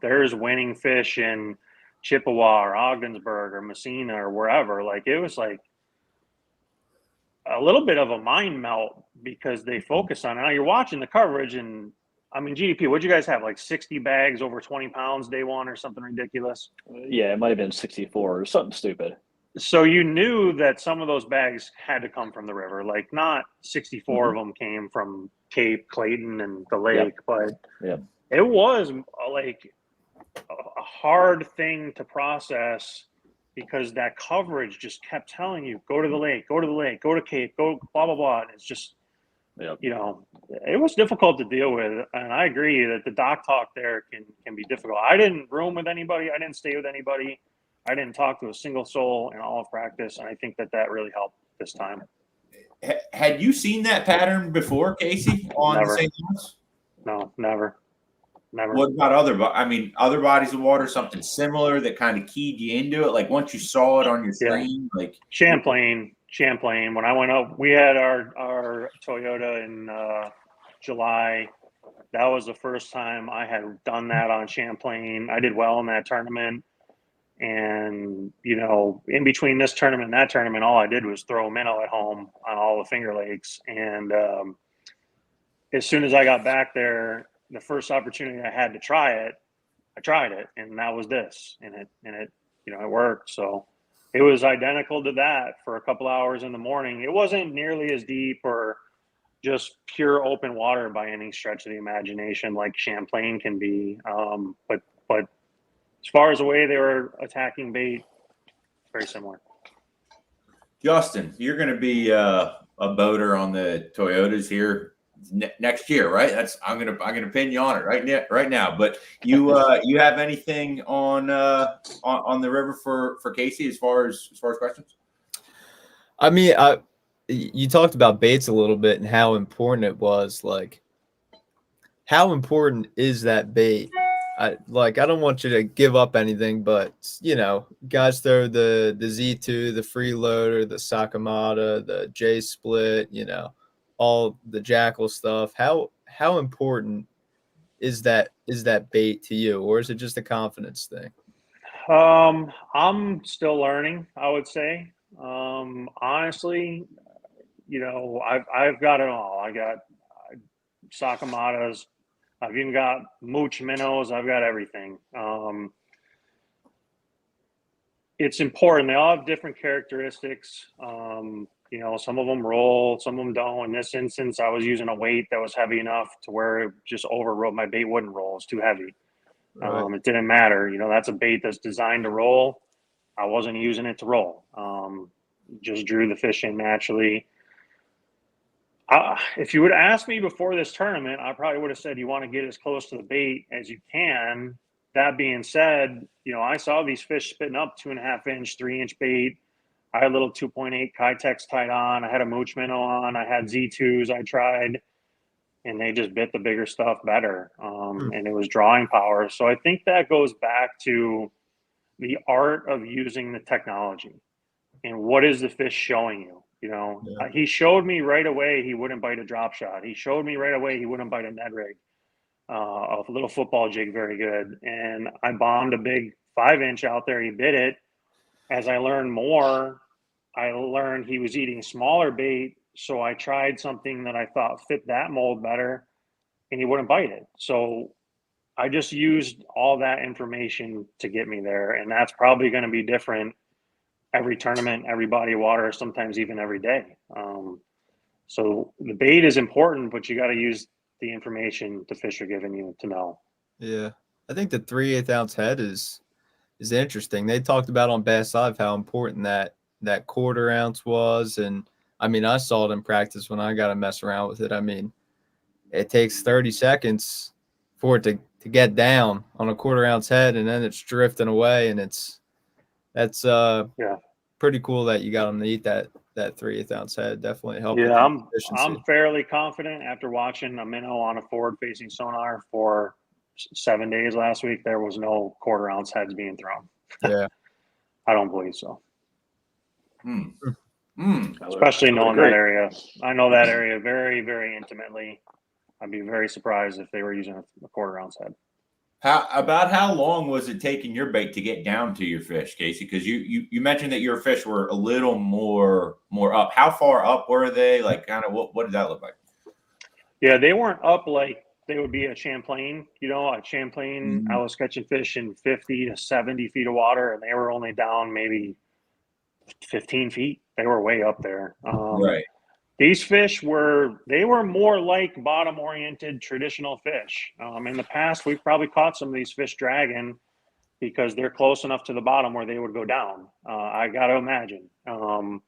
[SPEAKER 16] there's winning fish in Chippewa or Ogdensburg or Messina or wherever. Like, it was like a little bit of a mind melt because they focus on it. Now you're watching the coverage, and I mean, GDP, what'd you guys have? Like 60 bags over 20 pounds day one or something ridiculous?
[SPEAKER 1] Yeah, it might have been 64 or something stupid.
[SPEAKER 16] So you knew that some of those bags had to come from the river. Like, not 64 of them came from Cape, Clayton, and the lake, but it was like a hard thing to process because that coverage just kept telling you, go to the lake, go to the lake, go to Cape, go blah, blah, blah. And it's just, it was difficult to deal with. And I agree that the dock talk there can be difficult. I didn't room with anybody. I didn't stay with anybody. I didn't talk to a single soul in all of practice. And I think that really helped this time.
[SPEAKER 2] Had you seen that pattern before, Casey, on
[SPEAKER 16] Never.
[SPEAKER 2] St. Lawrence?
[SPEAKER 16] No, never.
[SPEAKER 2] What about other bodies of water, something similar that kind of keyed you into it? Like once you saw it on your screen, like
[SPEAKER 16] Champlain. When I went up, we had our Toyota in July. That was the first time I had done that on Champlain. I did well in that tournament. And, in between this tournament and that tournament, all I did was throw minnow at home on all the Finger Lakes. And as soon as I got back there, the first opportunity I had to try it, I tried it, and that was this, and it worked. So it was identical to that for a couple hours in the morning. It wasn't nearly as deep or just pure open water by any stretch of the imagination like Champlain can be. But as far as the way they were attacking bait, very similar.
[SPEAKER 2] Justin, you're going to be a boater on the Toyotas here next year, right? I'm gonna pin you on it right now. But you have anything on the river for Casey as far as questions?
[SPEAKER 3] I mean, you talked about baits a little bit and how important it was. Like, how important is that bait? I don't want you to give up anything, but guys throw the Z2, the freeloader, the Sakamata, the J split, all the Jackal stuff. How important is that bait to you, or is it just a confidence thing?
[SPEAKER 16] I'm still learning, I would say. Honestly, I've got it all. I got Sakamatas. I've even got mooch minnows. I've got everything. It's important. They all have different characteristics. Some of them roll, some of them don't. In this instance, I was using a weight that was heavy enough to where it just overrolled. My bait wouldn't roll. It's too heavy.
[SPEAKER 3] Right.
[SPEAKER 16] It didn't matter. That's a bait that's designed to roll. I wasn't using it to roll. Just drew the fish in naturally. If you would have asked me before this tournament, I probably would have said you want to get as close to the bait as you can. That being said, I saw these fish spitting up 2.5-inch, 3-inch bait. I had a little 2.8 Kitex tied on. I had a mooch minnow on. I had Z2s I tried, and they just bit the bigger stuff better. And it was drawing power. So I think that goes back to the art of using the technology and what is the fish showing you. He showed me right away he wouldn't bite a drop shot. He showed me right away he wouldn't bite a Ned rig. A little football jig, very good. And I bombed a big 5-inch out there. He bit it. As I learned more, I learned he was eating smaller bait So I tried something that I thought fit that mold better, and he wouldn't bite it. So I just used all that information to get me there. And that's probably going to be different every tournament, every body of water, sometimes even every day. So the bait is important, but you got to use the information the fish are giving you to know.
[SPEAKER 3] Yeah. I think the 3/8 ounce head is interesting. They talked about on Bass Live how important that quarter ounce was. And I mean, I saw it in practice when I got to mess around with it. I mean, it takes 30 seconds for it to get down on a quarter ounce head, and then it's drifting away. And that's pretty cool that you got them to eat that 3/8 ounce head. Definitely helped with
[SPEAKER 16] Yeah,
[SPEAKER 3] the efficiency.
[SPEAKER 16] I'm fairly confident after watching a minnow on a forward facing sonar for 7 days last week. There was no quarter ounce heads being thrown.
[SPEAKER 3] Yeah.
[SPEAKER 16] I don't believe so.
[SPEAKER 2] Mm.
[SPEAKER 16] Especially knowing that area. I know that area very, very intimately. I'd be very surprised if they were using a quarter ounce head.
[SPEAKER 2] How long was it taking your bait to get down to your fish, Casey? Because you mentioned that your fish were a little more up. How far up were they? Like, kind of what did that look like?
[SPEAKER 16] Yeah, they weren't up like they would be at Champlain. You know, at Champlain, I was catching fish in 50 to 70 feet of water, and they were only down maybe 15 feet. They were way up there.
[SPEAKER 2] Right.
[SPEAKER 16] These fish were more like bottom-oriented traditional fish. In the past, we've probably caught some of these fish dragging because they're close enough to the bottom where they would go down. I got to imagine. So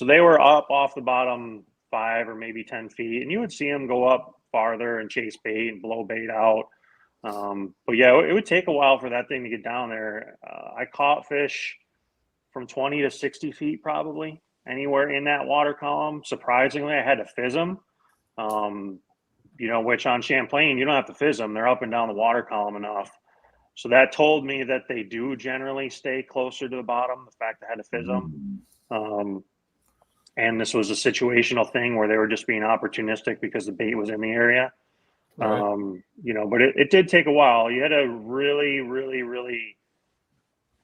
[SPEAKER 16] they were up off the bottom 5 or maybe 10 feet, and you would see them go up farther and chase bait and blow bait out. But yeah, it would take a while for that thing to get down there. I caught fish from 20 to 60 feet probably. Anywhere in that water column. Surprisingly, I had to fizz them, which on Champlain, you don't have to fizz them. They're up and down the water column enough. So that told me that they do generally stay closer to the bottom, the fact I had to fizz them. And this was a situational thing where they were just being opportunistic because the bait was in the area.
[SPEAKER 3] Right.
[SPEAKER 16] But it did take a while. You had to really, really, really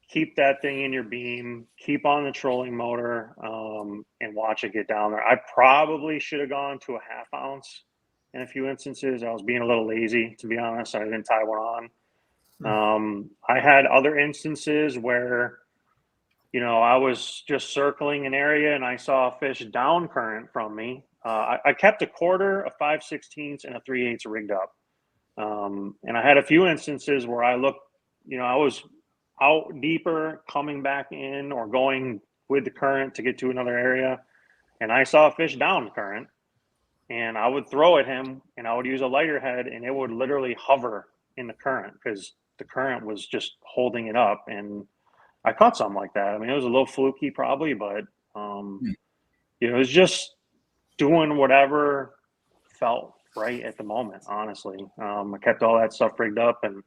[SPEAKER 16] keep that thing in your beam, keep on the trolling motor, and watch it get down there. I probably should have gone to a half ounce in a few instances. I was being a little lazy, to be honest. I didn't tie one on. I had other instances where, I was just circling an area and I saw a fish down current from me. I kept a quarter, a 5/16, and a 3/8 rigged up. And I had a few instances where I looked, I was out deeper, coming back in or going with the current to get to another area. And I saw a fish down current, and I would throw at him and I would use a lighter head, and it would literally hover in the current because the current was just holding it up. And I caught something like that. I mean, it was a little fluky probably, but it was just doing whatever felt right at the moment, honestly. I kept all that stuff rigged up, and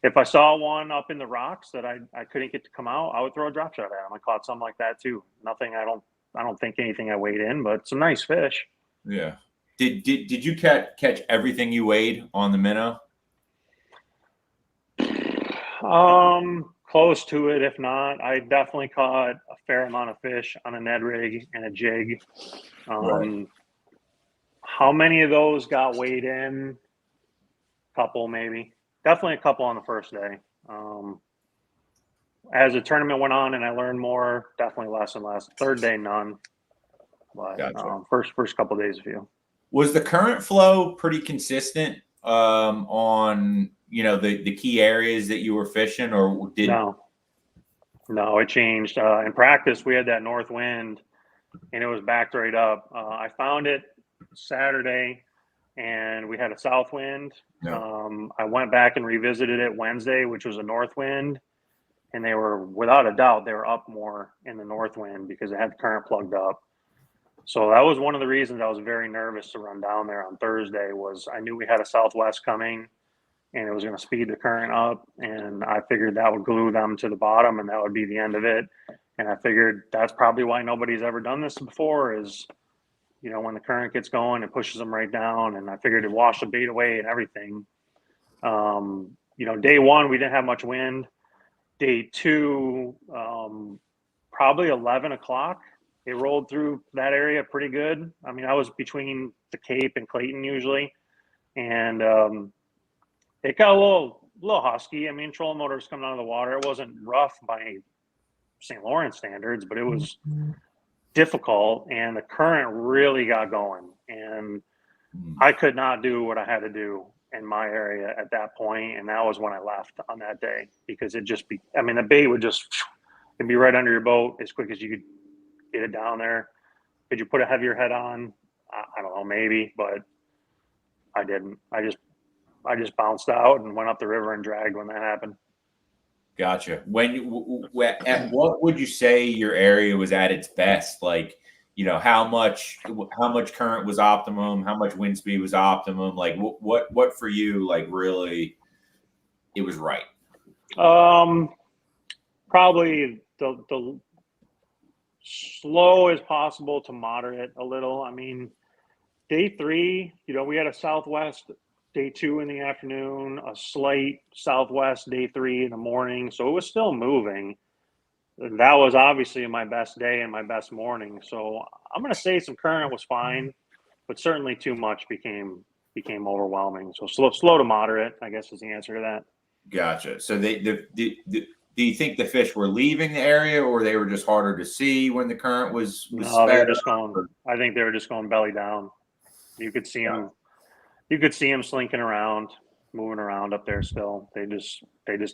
[SPEAKER 16] if I saw one up in the rocks that I couldn't get to come out, I would throw a drop shot at him. I caught something like that too. Nothing, I don't think anything I weighed in, but some nice fish.
[SPEAKER 2] Yeah. Did you catch everything you weighed on the minnow?
[SPEAKER 16] Close to it, if not. I definitely caught a fair amount of fish on a Ned rig and a jig.
[SPEAKER 2] Right.
[SPEAKER 16] How many of those got weighed in? Couple, maybe. Definitely a couple on the first day. As the tournament went on and I learned more, definitely less and less. Third day, none. But
[SPEAKER 2] Gotcha.
[SPEAKER 16] first couple days, a few.
[SPEAKER 2] Was the current flow pretty consistent on the key areas that you were fishing, or did
[SPEAKER 16] No, it changed. In practice, we had that north wind, and it was backed right up. I found it Saturday, and we had a south wind. I went back and revisited it Wednesday, which was a north wind, and they were, without a doubt, they were up more in the north wind because it had the current plugged up. So that was one of the reasons I was very nervous to run down there on Thursday. Was I knew we had a southwest coming, and it was going to speed the current up, and I figured that would glue them to the bottom, and that would be the end of it. And I figured that's probably why nobody's ever done this before is, when the current gets going, it pushes them right down, and I figured it'd wash the bait away and everything. Day one, we didn't have much wind. Day two, probably 11 o'clock, it rolled through that area pretty good. I mean, I was between the Cape and Clayton usually, and it got a little husky. I mean, trolling motor was coming out of the water. It wasn't rough by St. Lawrence standards, but it was difficult, and the current really got going, and I could not do what I had to do in my area at that point, and that was when I left on that day, because it just be, I mean, the bait would just, it'd be right under your boat as quick as you could get it down there. Could you put a heavier head on? I don't know, maybe, but I didn't. I just bounced out and went up the river and dragged when that happened.
[SPEAKER 2] Gotcha. At what would you say your area was at its best? Like, you know, how much current was optimum? How much wind speed was optimum? Like, what for you? Like, really, it was right.
[SPEAKER 16] Probably the slow as possible to moderate a little. I mean, day 3, you know, we had a southwest day 2 in the afternoon, a slight southwest day 3 in the morning. So it was still moving. That was obviously my best day and my best morning. So I'm going to say some current was fine, but certainly too much became overwhelming. So slow to moderate, I guess, is the answer to that.
[SPEAKER 2] Gotcha. So do you think the fish were leaving the area, or they were just harder to see when the current was
[SPEAKER 16] No, they were just going. I think they were just going belly down. You could see them. You could see them slinking around, moving around up there. Still, they just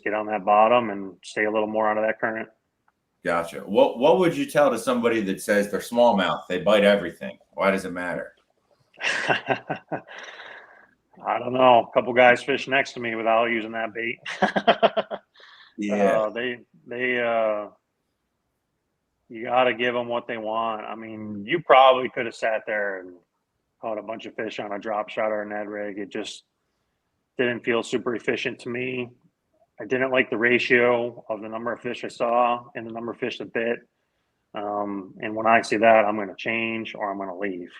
[SPEAKER 16] get on that bottom and stay a little more out of that current.
[SPEAKER 2] Gotcha. What would you tell to somebody that says they're smallmouth? They bite everything. Why does it matter?
[SPEAKER 16] I don't know. A couple guys fish next to me without using that bait.
[SPEAKER 2] Yeah.
[SPEAKER 16] You got to give them what they want. I mean, you probably could have sat there and caught a bunch of fish on a drop shot or a Ned rig. It just didn't feel super efficient to me. I didn't like the ratio of the number of fish I saw and the number of fish that bit. And when I see that, I'm going to change or I'm going to leave.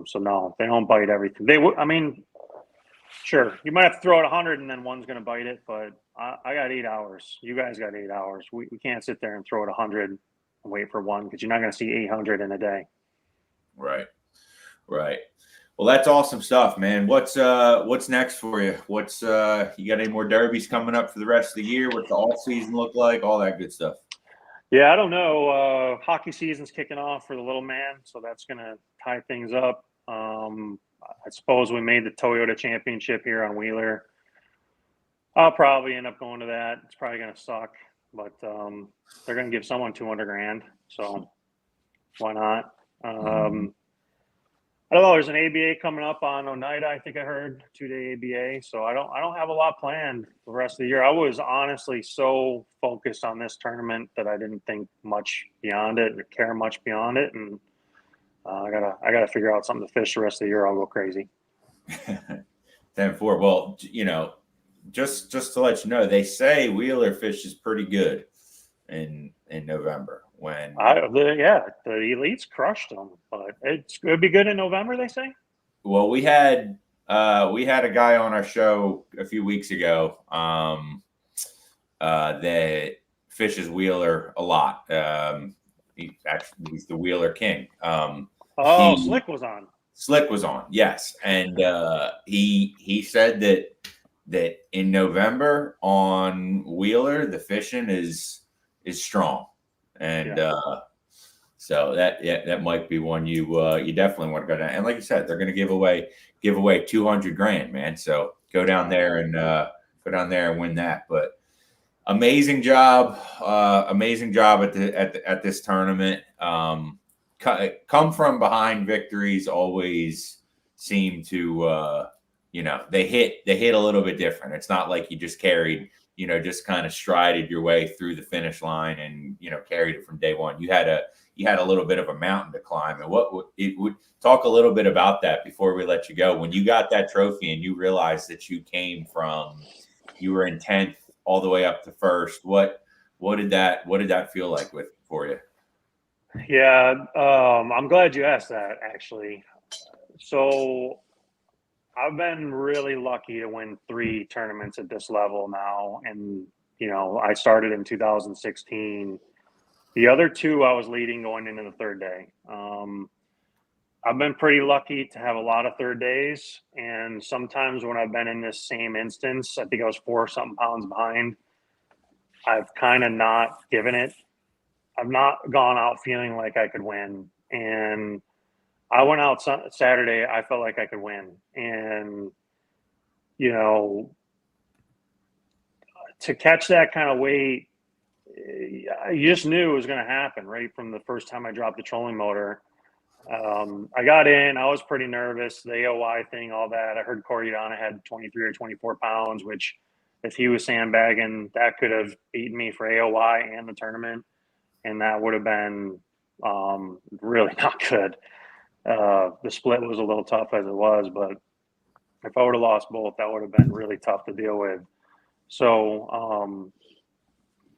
[SPEAKER 16] So no, they don't bite everything. They would. I mean, sure, you might have to throw it 100 and then one's going to bite it, but I got 8 hours. You guys got 8 hours. We can't sit there and throw it 100 and wait for one, because you're not going to see 800 in a day.
[SPEAKER 2] Right. Well, that's awesome stuff, man. What's next for you? You got any more derbies coming up for the rest of the year? What's the off season look like? All that good stuff.
[SPEAKER 16] Yeah, I don't know. Hockey season's kicking off for the little man, so that's going to tie things up. I suppose we made the Toyota Championship here on Wheeler. I'll probably end up going to that. It's probably going to suck, but they're going to give someone $200,000, so why not? I don't know. There's an ABA coming up on Oneida. I think I heard 2-day ABA. So I don't have a lot planned for the rest of the year. I was honestly so focused on this tournament that I didn't think much beyond it or care much beyond it. And I gotta figure out something to fish the rest of the year. I'll go crazy.
[SPEAKER 2] 10-4. Well, you know, just to let you know, they say Wheeler fish is pretty good in November. When
[SPEAKER 16] the elites crushed them, but it'd be good in November, they say.
[SPEAKER 2] Well, we had a guy on our show a few weeks ago that fishes Wheeler a lot. He's the Wheeler king.
[SPEAKER 16] Slick was on.
[SPEAKER 2] Slick was on, yes, and he said that in November on Wheeler the fishing is strong. And so that might be one you definitely want to go down. And like you said, they're going to give away $200,000, man. So go down there and win that. But amazing job at this tournament. Come from behind victories always seem to they hit a little bit different. It's not like you just carried. Just kind of strided your way through the finish line and, carried it from day one. You had a little bit of a mountain to climb. And would talk a little bit about that before we let you go. When you got that trophy and you realized that you were in 10th all the way up to first, what did that feel like for you?
[SPEAKER 16] Yeah. I'm glad you asked that, actually. So I've been really lucky to win 3 tournaments at this level now. And, I started in 2016. The other two I was leading going into the third day. I've been pretty lucky to have a lot of third days, and sometimes when I've been in this same instance, I think I was 4-something pounds behind, I've kind of not given it. I've not gone out feeling like I could win. And I went out Saturday, I felt like I could win. And, you know, to catch that kind of weight, you just knew it was going to happen right from the first time I dropped the trolling motor. I got in, I was pretty nervous, the AOI thing, all that. I heard Corey Donna had 23 or 24 pounds, which if he was sandbagging, that could have beaten me for AOI and the tournament. And that would have been really not good. The split was a little tough as it was, but if I would have lost both, that would have been really tough to deal with. So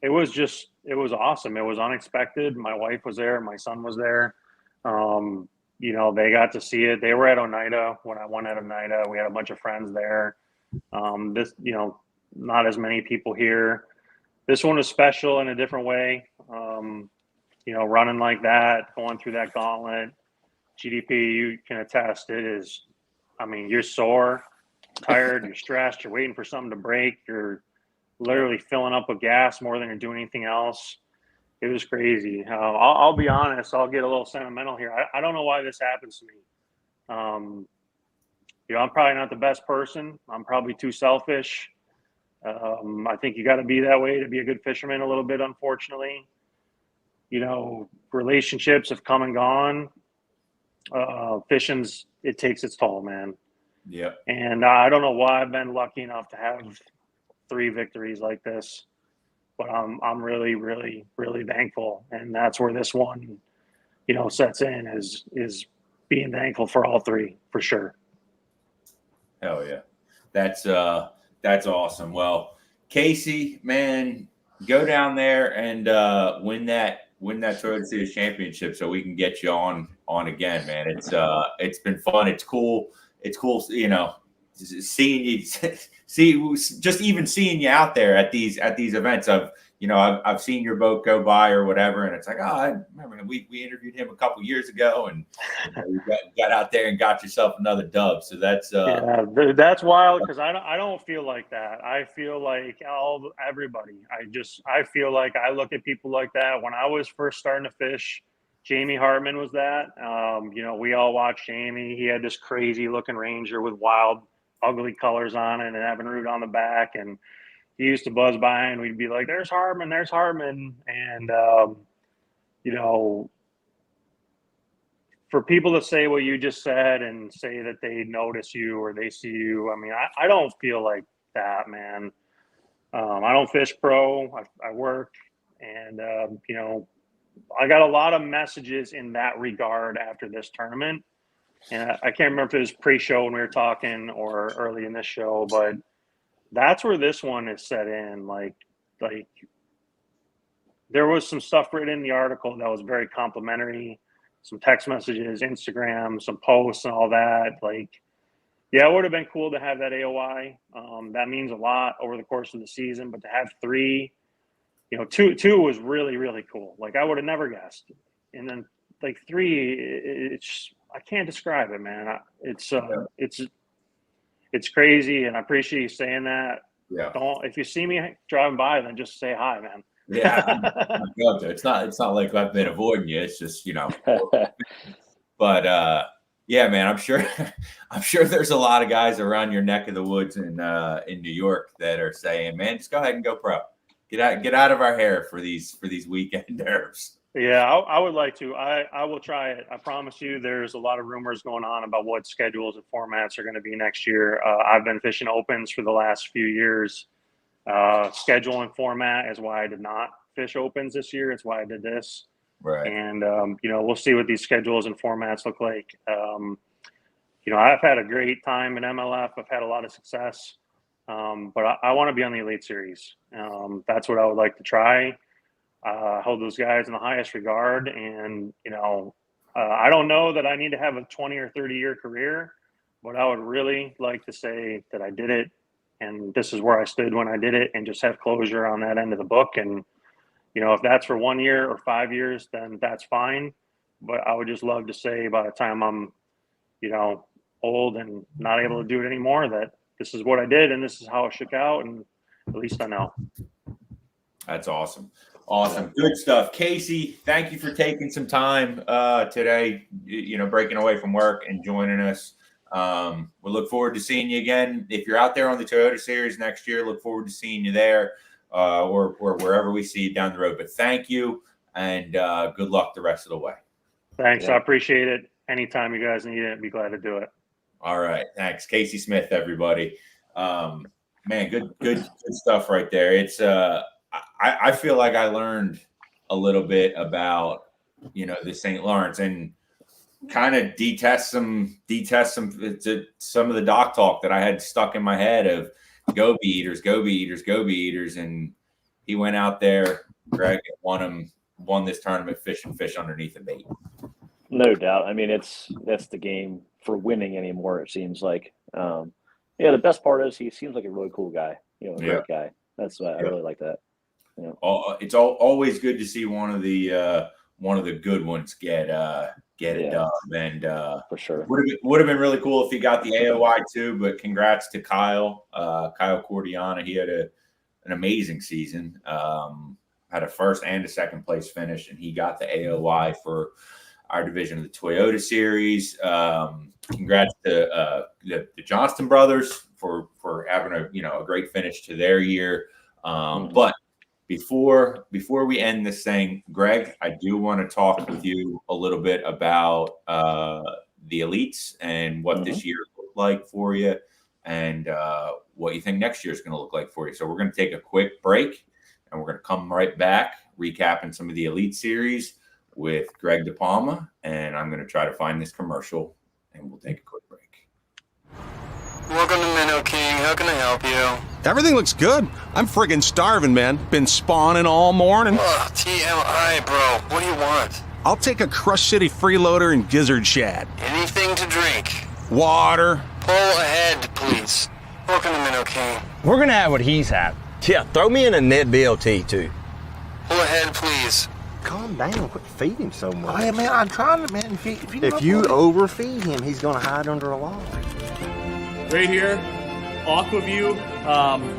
[SPEAKER 16] it was awesome. It was unexpected. My wife was there. My son was there. You know, they got to see it. They were at Oneida when I won at Oneida. We had a bunch of friends there. You know, not as many people here. This one was special in a different way. You know, running like that, going through that gauntlet. GDP, you can attest, it is, I mean, you're sore, tired, you're stressed, you're waiting for something to break, you're literally filling up with gas more than you're doing anything else. It was crazy. I'll be honest, I'll get a little sentimental here. I don't know why this happens to me. You know, I'm probably not the best person. I'm probably too selfish. I think you got to be that way to be a good fisherman a little bit, unfortunately. You know, relationships have come and gone. Fishing's, it takes its toll, man.
[SPEAKER 2] Yeah.
[SPEAKER 16] And I don't know why I've been lucky enough to have 3 victories like this, but I'm really, really, really thankful. And that's where this one, you know, sets in is being thankful for all 3 for sure.
[SPEAKER 2] Hell yeah. That's awesome. Well, Casey, man, go down there and win that Toyota Series championship so we can get you on again, man. It's been fun. It's cool, you know, seeing you just even seeing you out there at these events. I've seen your boat go by or whatever, and it's like, oh, I remember we interviewed him a couple years ago, and you got out there and got yourself another dub. So that's
[SPEAKER 16] yeah, that's wild because I don't feel like that. I feel like everybody. I feel like I look at people like that. When I was first starting to fish, Jamie Hartman was that. You know, we all watched Jamie. He had this crazy looking Ranger with wild, ugly colors on it and Evinrude on the back, and he used to buzz by and we'd be like, there's Hartman. And, you know, for people to say what you just said and say that they notice you or they see you, I mean, I don't feel like that, man. I don't fish pro. I work. And, you know, I got a lot of messages in that regard after this tournament. And I can't remember if it was pre-show when we were talking or early in this show, but that's where this one is set in. Like there was some stuff written in the article that was very complimentary, some text messages, Instagram, some posts and all that. Like, yeah, it would have been cool to have that AOI. That means a lot over the course of the season, but to have 3, you know, two was really, really cool. Like I would have never guessed. And then like 3, it's, I can't describe it, man. It's crazy, and I appreciate you saying that.
[SPEAKER 2] Yeah.
[SPEAKER 16] If you see me driving by, then just say hi, man.
[SPEAKER 2] Yeah, I'd love to. It's not like I've been avoiding you. It's just, you know. But yeah, man, I'm sure there's a lot of guys around your neck of the woods in New York that are saying, man, just go ahead and go pro. Get out of our hair for these weekend nerves.
[SPEAKER 16] Yeah, I would like to. I will try it. I promise you. There's a lot of rumors going on about what schedules and formats are going to be next year. I've been fishing opens for the last few years. Schedule and format is why I did not fish opens this year. It's why I did this.
[SPEAKER 2] Right.
[SPEAKER 16] And you know, we'll see what these schedules and formats look like. You know, I've had a great time in MLF. I've had a lot of success, but I want to be on the Elite Series. That's what I would like to try. Hold those guys in the highest regard. And, you know, I don't know that I need to have a 20 or 30-year career, but I would really like to say that I did it. And this is where I stood when I did it and just have closure on that end of the book. And, if that's for 1 year or 5 years, then that's fine. But I would just love to say by the time I'm, old and not able to do it anymore, that this is what I did and this is how it shook out. And at least I know.
[SPEAKER 2] That's awesome. Awesome. Good stuff. Casey, thank you for taking some time today, breaking away from work and joining us. We look forward to seeing you again. If you're out there on the Toyota Series next year, look forward to seeing you there or wherever we see you down the road. But thank you and good luck the rest of the way.
[SPEAKER 16] Thanks. Yeah. I appreciate it. Anytime you guys need it, I'd be glad to do it.
[SPEAKER 2] All right. Thanks. Casey Smith, everybody. Man, good stuff right there. It's I feel like I learned a little bit about, the St. Lawrence and kind of detest some of the dock talk that I had stuck in my head of go be eaters, go be eaters, go be eaters. And he went out there, Greg, and won this tournament fishing fish underneath the bait.
[SPEAKER 1] No doubt. I mean, that's the game for winning anymore, it seems like. The best part is he seems like a really cool guy, a great guy. That's why I really like that. Yeah.
[SPEAKER 2] It's always good to see one of the good ones get it done. And
[SPEAKER 1] for sure,
[SPEAKER 2] would have been really cool if he got the AOI too. But congrats to Kyle Cordiana. He had an amazing season. Had a first and a second place finish, and he got the AOI for our division of the Toyota Series. Congrats to the Johnston brothers for having a great finish to their year. But before we end this thing, Greg, I do want to talk with you a little bit about the elites and what this year looked like for you, and what you think next year is going to look like for you. So we're going to take a quick break, and we're going to come right back, recapping some of the elite series with Greg DePalma, and I'm going to try to find this commercial, and we'll take a quick break.
[SPEAKER 4] Welcome to Minnow King. How can I help you?
[SPEAKER 5] Everything looks good. I'm friggin' starving, man. Been spawning all morning.
[SPEAKER 4] Ugh, TMI, bro. What do you want?
[SPEAKER 5] I'll take a Crush City freeloader and gizzard shad.
[SPEAKER 4] Anything to drink?
[SPEAKER 5] Water.
[SPEAKER 4] Pull ahead, please. Welcome to Minnow King.
[SPEAKER 6] We're gonna have what he's had. Yeah, throw me in a net BLT too.
[SPEAKER 4] Pull ahead, please.
[SPEAKER 7] Calm down. Quit feeding him so much. Hey, man, I'm trying to, man. If you overfeed him, he's going to hide under a log.
[SPEAKER 9] Right here, Aquaview,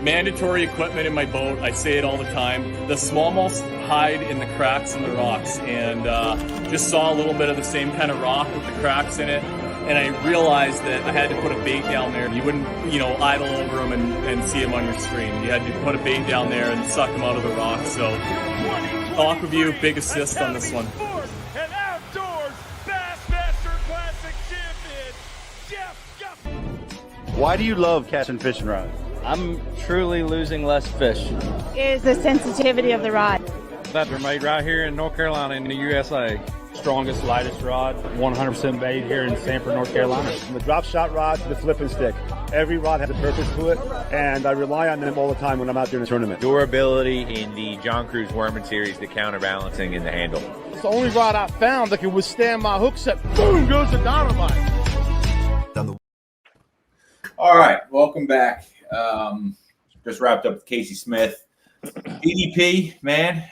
[SPEAKER 9] mandatory equipment in my boat. I say it all the time. The smallmouths hide in the cracks in the rocks, and just saw a little bit of the same kind of rock with the cracks in it. And I realized that I had to put a bait down there. You wouldn't, idle over them and see them on your screen. You had to put a bait down there and suck them out of the rock. So, Aquaview, big assist on this one.
[SPEAKER 8] And outdoors Bassmaster Classic champion, Jeff.
[SPEAKER 14] Why do you love catching fishing rods?
[SPEAKER 17] I'm truly losing less fish.
[SPEAKER 12] Is the sensitivity of the rod.
[SPEAKER 11] That they're made right here in North Carolina in the USA. Strongest, lightest rod, 100% bait here in Sanford, North Carolina.
[SPEAKER 10] From the drop shot rod to the flipping stick, every rod has a purpose to it, and I rely on them all the time when I'm out there in a tournament.
[SPEAKER 13] Durability in the John Cruz Worming Series, the counterbalancing in the handle.
[SPEAKER 14] It's the only rod I found that can withstand my hook set. Boom goes the dynamite.
[SPEAKER 2] All right, welcome back. Just wrapped up with Casey Smith. EDP, man.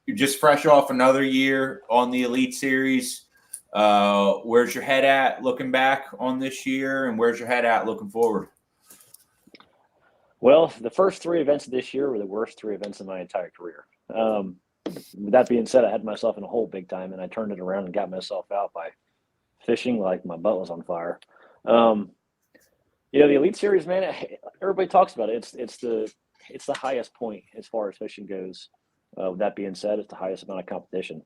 [SPEAKER 2] You're just fresh off another year on the Elite Series. Where's your head at looking back on this year, and where's your head at looking forward?
[SPEAKER 1] Well, the first three events of this year were the worst three events of my entire career. With that being said, I had myself in a hole big time, and I turned it around and got myself out by fishing like my butt was on fire. The Elite Series, man, everybody talks about it. It's the highest point as far as fishing goes. With that being said, it's the highest amount of competition.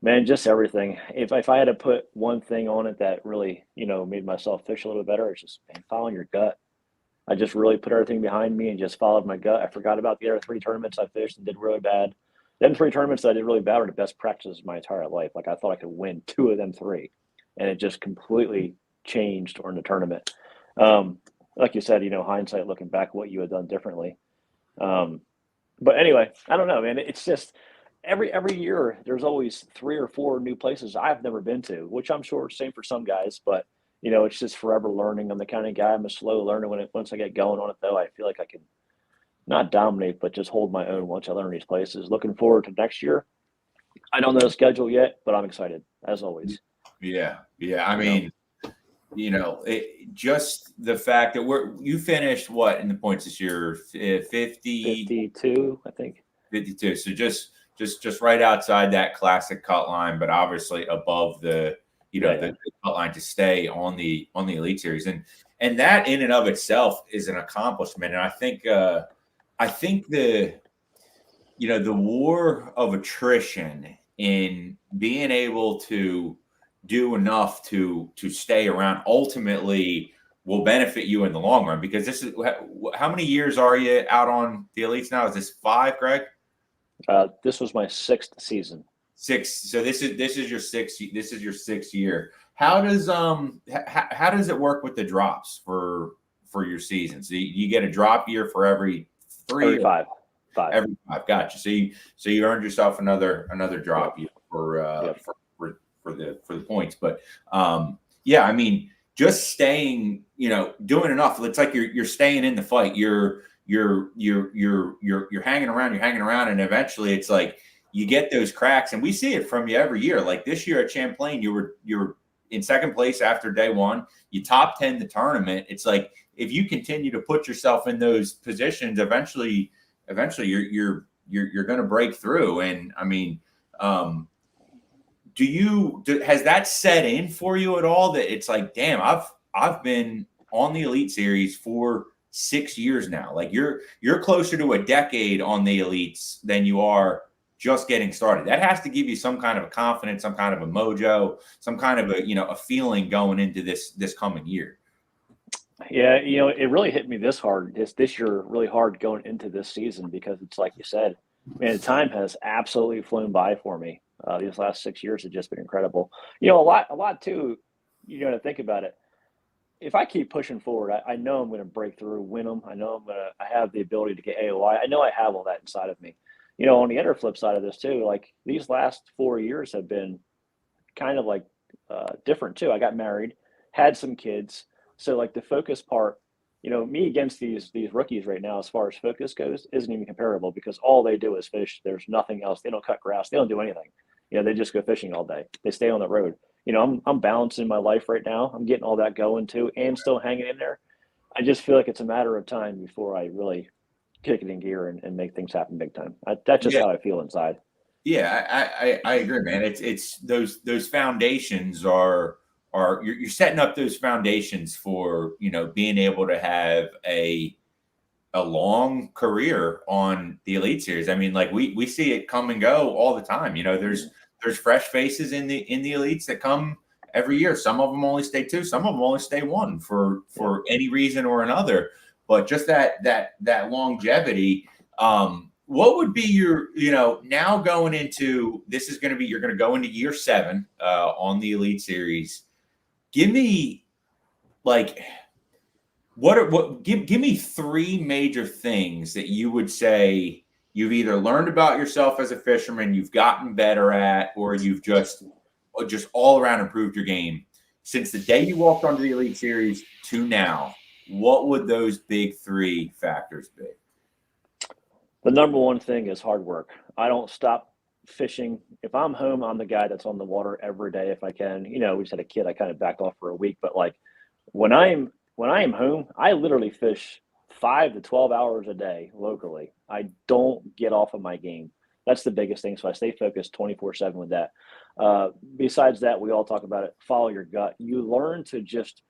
[SPEAKER 1] Man, just everything. If I had to put one thing on it that really, made myself fish a little bit better, it's just following your gut. I just really put everything behind me and just followed my gut. I forgot about the other three tournaments I fished and did really bad. Them three tournaments that I did really bad were the best practices of my entire life. Like I thought I could win two of them three, and it just completely changed during the tournament. Like you said, hindsight, looking back, what you had done differently. But anyway, I don't know, man. It's just every year there's always 3 or 4 new places I've never been to, which I'm sure is the same for some guys. But it's just forever learning. I'm the kind of guy. I'm a slow learner. Once I get going on it, though, I feel like I can not dominate, but just hold my own once I learn these places. Looking forward to next year. I don't know the schedule yet, but I'm excited as always.
[SPEAKER 2] Yeah. I mean, just the fact that you finished what in the points this year?
[SPEAKER 1] 52, I think.
[SPEAKER 2] 52. So just right outside that classic cut line, but obviously above the the cut line to stay on the Elite Series, and that in and of itself is an accomplishment. And I think the the war of attrition in being able to do enough to stay around ultimately will benefit you in the long run, because this is how many years are you out on the Elites now? Is this 5, Greg?
[SPEAKER 1] This was my 6th season.
[SPEAKER 2] 6. So this is your 6th. This is your 6th year. How does it work with the drops for your season? So you get a drop year for every 3?
[SPEAKER 1] Every 5.
[SPEAKER 2] Every 5. Gotcha. So you earned yourself another drop year for the points. But yeah, I mean, just staying, doing enough. It's like you're staying in the fight. You're hanging around, and eventually it's like you get those cracks, and we see it from you every year. Like this year at Champlain, you were in 2nd place after day 1. You top 10 the tournament. It's like if you continue to put yourself in those positions, eventually you're going to break through. And I mean, has that set in for you at all, that it's like, damn, I've been on the Elite Series for 6 years now. Like you're closer to a decade on the Elites than you are just getting started. That has to give you some kind of a confidence, some kind of a mojo, some kind of a feeling going into this coming year.
[SPEAKER 1] Yeah, it really hit me this year really hard going into this season, because it's like you said, man, time has absolutely flown by for me. These last 6 years have just been incredible. A lot too, to think about it. If I keep pushing forward, I know I'm going to break through, win them. I know I have the ability to get AOI. I know I have all that inside of me. On the other flip side of this too, like these last 4 years have been kind of like different too. I got married, had some kids. So like the focus part, me against these rookies right now, as far as focus goes, isn't even comparable, because all they do is fish. There's nothing else. They don't cut grass. They don't do anything. They just go fishing all day. They stay on the road. I'm balancing my life right now. I'm getting all that going too, and still hanging in there. I just feel like it's a matter of time before I really kick it in gear and make things happen big time. That's just how I feel inside.
[SPEAKER 2] Yeah, I agree, man. It's those foundations are you're setting up those foundations for being able to have a long career on the Elite Series. I mean, like we see it come and go all the time. There's fresh faces in the Elites that come every year. Some of them only stay 2, some of them only stay 1 for any reason or another. But just that longevity. What would be your, now going into this is going to be, you're going to go into year 7 on the Elite Series. Give me give me 3 major things that you would say you've either learned about yourself as a fisherman, you've gotten better at, or you've just all around improved your game since the day you walked onto the Elite Series to now. What would those big 3 factors be?
[SPEAKER 1] The number one thing is hard work. I don't stop fishing. If I'm home, I'm the guy that's on the water every day if I can. We just had a kid. I kind of backed off for a week, but like when I am home, I literally fish 5 to 12 hours a day locally. I don't get off of my game. That's the biggest thing. So I stay focused 24/7 with that. Besides that, we all talk about it. Follow your gut. You learn to just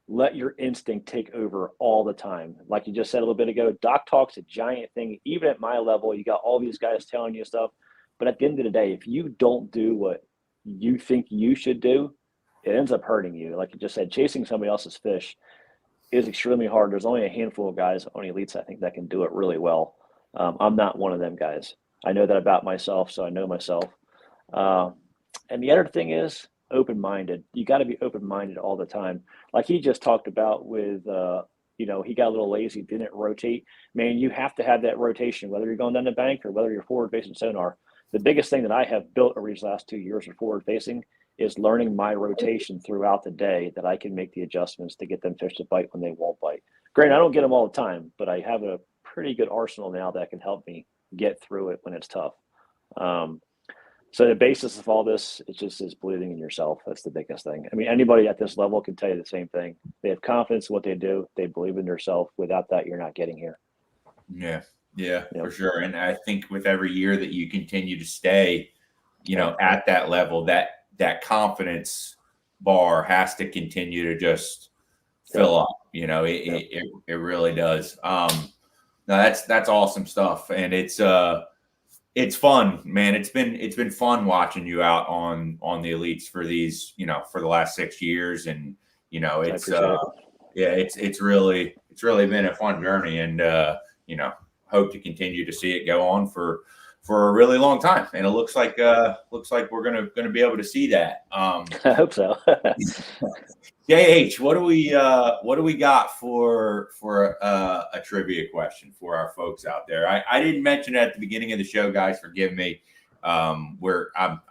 [SPEAKER 1] let your instinct take over all the time. Like you just said a little bit ago, Doc Talk's a giant thing. Even at my level, you got all these guys telling you stuff. But at the end of the day, if you don't do what you think you should do, it ends up hurting you. Like you just said, chasing somebody else's fish is extremely hard. There's only a handful of guys on Elites, I think, that can do it really well. I'm not one of them guys. I know that about myself, so I know myself. And the other thing is open-minded. You got to be open-minded all the time. Like he just talked about with, he got a little lazy, didn't rotate. Man, you have to have that rotation, whether you're going down the bank or whether you're forward-facing sonar. The biggest thing that I have built over these last 2 years of forward-facing is learning my rotation throughout the day, that I can make the adjustments to get them fish to bite when they won't bite. Granted, I don't get them all the time, but I have a pretty good arsenal now that can help me get through it when it's tough. So the basis of all this, it just is believing in yourself. That's the biggest thing. I mean, anybody at this level can tell you the same thing. They have confidence in what they do. They believe in themselves. Without that, you're not getting here.
[SPEAKER 2] Yeah, for sure. And I think with every year that you continue to stay, at that level, that confidence bar has to continue to just fill up. It really does. No, that's awesome stuff, and it's fun, man. It's been fun watching you out on the elites for these, for the last 6 years, and it's it's really been a fun journey, and hope to continue to see it go on for a really long time. And it looks like we're gonna be able to see that.
[SPEAKER 1] I hope so.
[SPEAKER 2] JH, what do we got for a trivia question for our folks out there? I didn't mention it at the beginning of the show, guys. Forgive me. I'm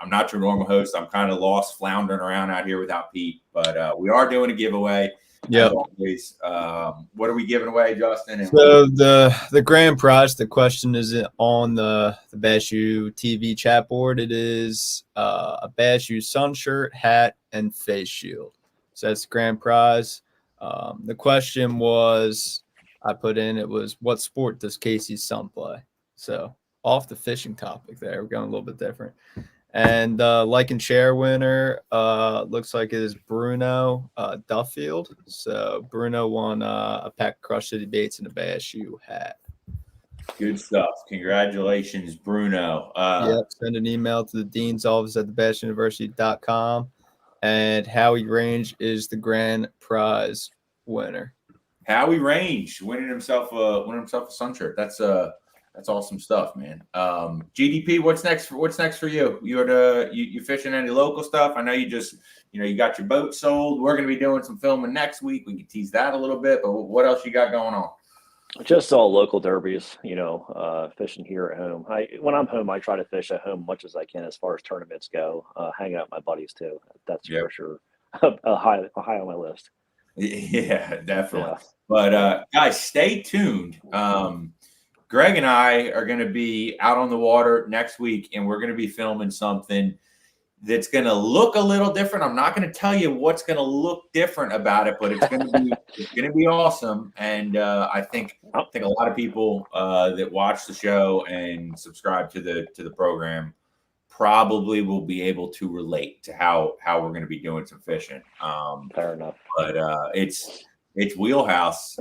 [SPEAKER 2] not your normal host. I'm kind of lost, floundering around out here without Pete, but we are doing a giveaway.
[SPEAKER 3] Yeah.
[SPEAKER 2] Always. What are we giving away, Justin? And
[SPEAKER 3] so the grand prize, the question is on the Bass U TV chat board. It is a Bass U sun shirt, hat, and face shield. So that's the grand prize. The question was, I put in, it was, what sport does Casey's son play? So off the fishing topic there, we're going a little bit different. And like and share winner looks like it is Bruno Duffield. So Bruno won a pack of Crush City baits and a Bass U hat.
[SPEAKER 2] Good stuff. Congratulations, Bruno.
[SPEAKER 3] Send an email to the dean's office at thebassuniversity.com. And Howie Range is the grand prize winner.
[SPEAKER 2] Howie Range winning himself a sun shirt. That's awesome stuff, man. GDP, what's next for you? You fishing any local stuff? I know you just, you got your boat sold. We're going to be doing some filming next week. We can tease that a little bit, but what else you got going on?
[SPEAKER 1] Just all local derbies, fishing here at home. When I'm home, I try to fish at home much as I can as far as tournaments go. Hang out with my buddies too. That's for sure a high on my list.
[SPEAKER 2] Yeah, definitely. Yeah. But guys, stay tuned. Greg and I are going to be out on the water next week, and we're going to be filming something that's going to look a little different. I'm not going to tell you what's going to look different about it, but it's going to be awesome. And I think a lot of people that watch the show and subscribe to the program probably will be able to relate to how we're going to be doing some fishing.
[SPEAKER 1] Fair enough.
[SPEAKER 2] But it's wheelhouse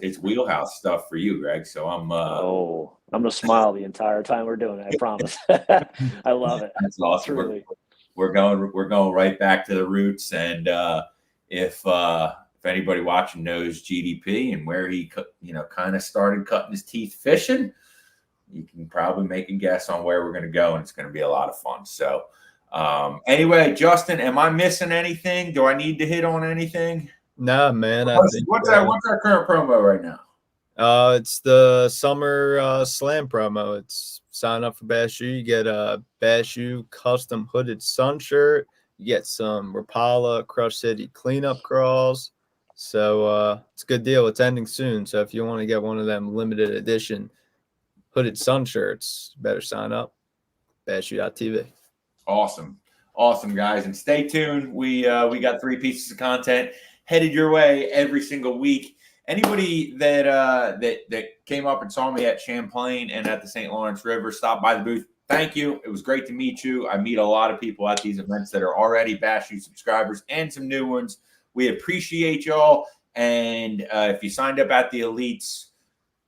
[SPEAKER 2] stuff for you, Greg. So I'm gonna smile
[SPEAKER 1] the entire time we're doing it. I promise. I love it.
[SPEAKER 2] That's awesome. We're going right back to the roots. And if anybody watching knows GDP and where he kind of started cutting his teeth fishing, you can probably make a guess on where we're going to go, and it's going to be a lot of fun. So anyway, Justin, am I missing anything? Do I need to hit on anything?
[SPEAKER 3] Nah, man.
[SPEAKER 2] What's our current promo right now?
[SPEAKER 3] It's the summer slam promo. It's sign up for Bass U. You get a Bass U custom hooded sun shirt. You get some Rapala Crush City cleanup crawls. So it's a good deal. It's ending soon. So if you want to get one of them limited edition hooded sun shirts, better sign up. BassU.tv.
[SPEAKER 2] Awesome, guys, and stay tuned. We got 3 pieces of content headed your way every single week. Anybody that came up and saw me at Champlain and at the St. Lawrence River, stop by the booth. Thank you. It was great to meet you. I meet a lot of people at these events that are already Bass U subscribers and some new ones. We appreciate y'all. And if you signed up at the elites,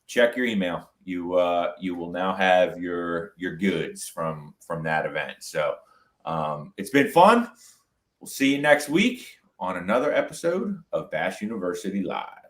[SPEAKER 2] check your email. You will now have your goods from that event. So it's been fun. We'll see you next week on another episode of Bass University Live.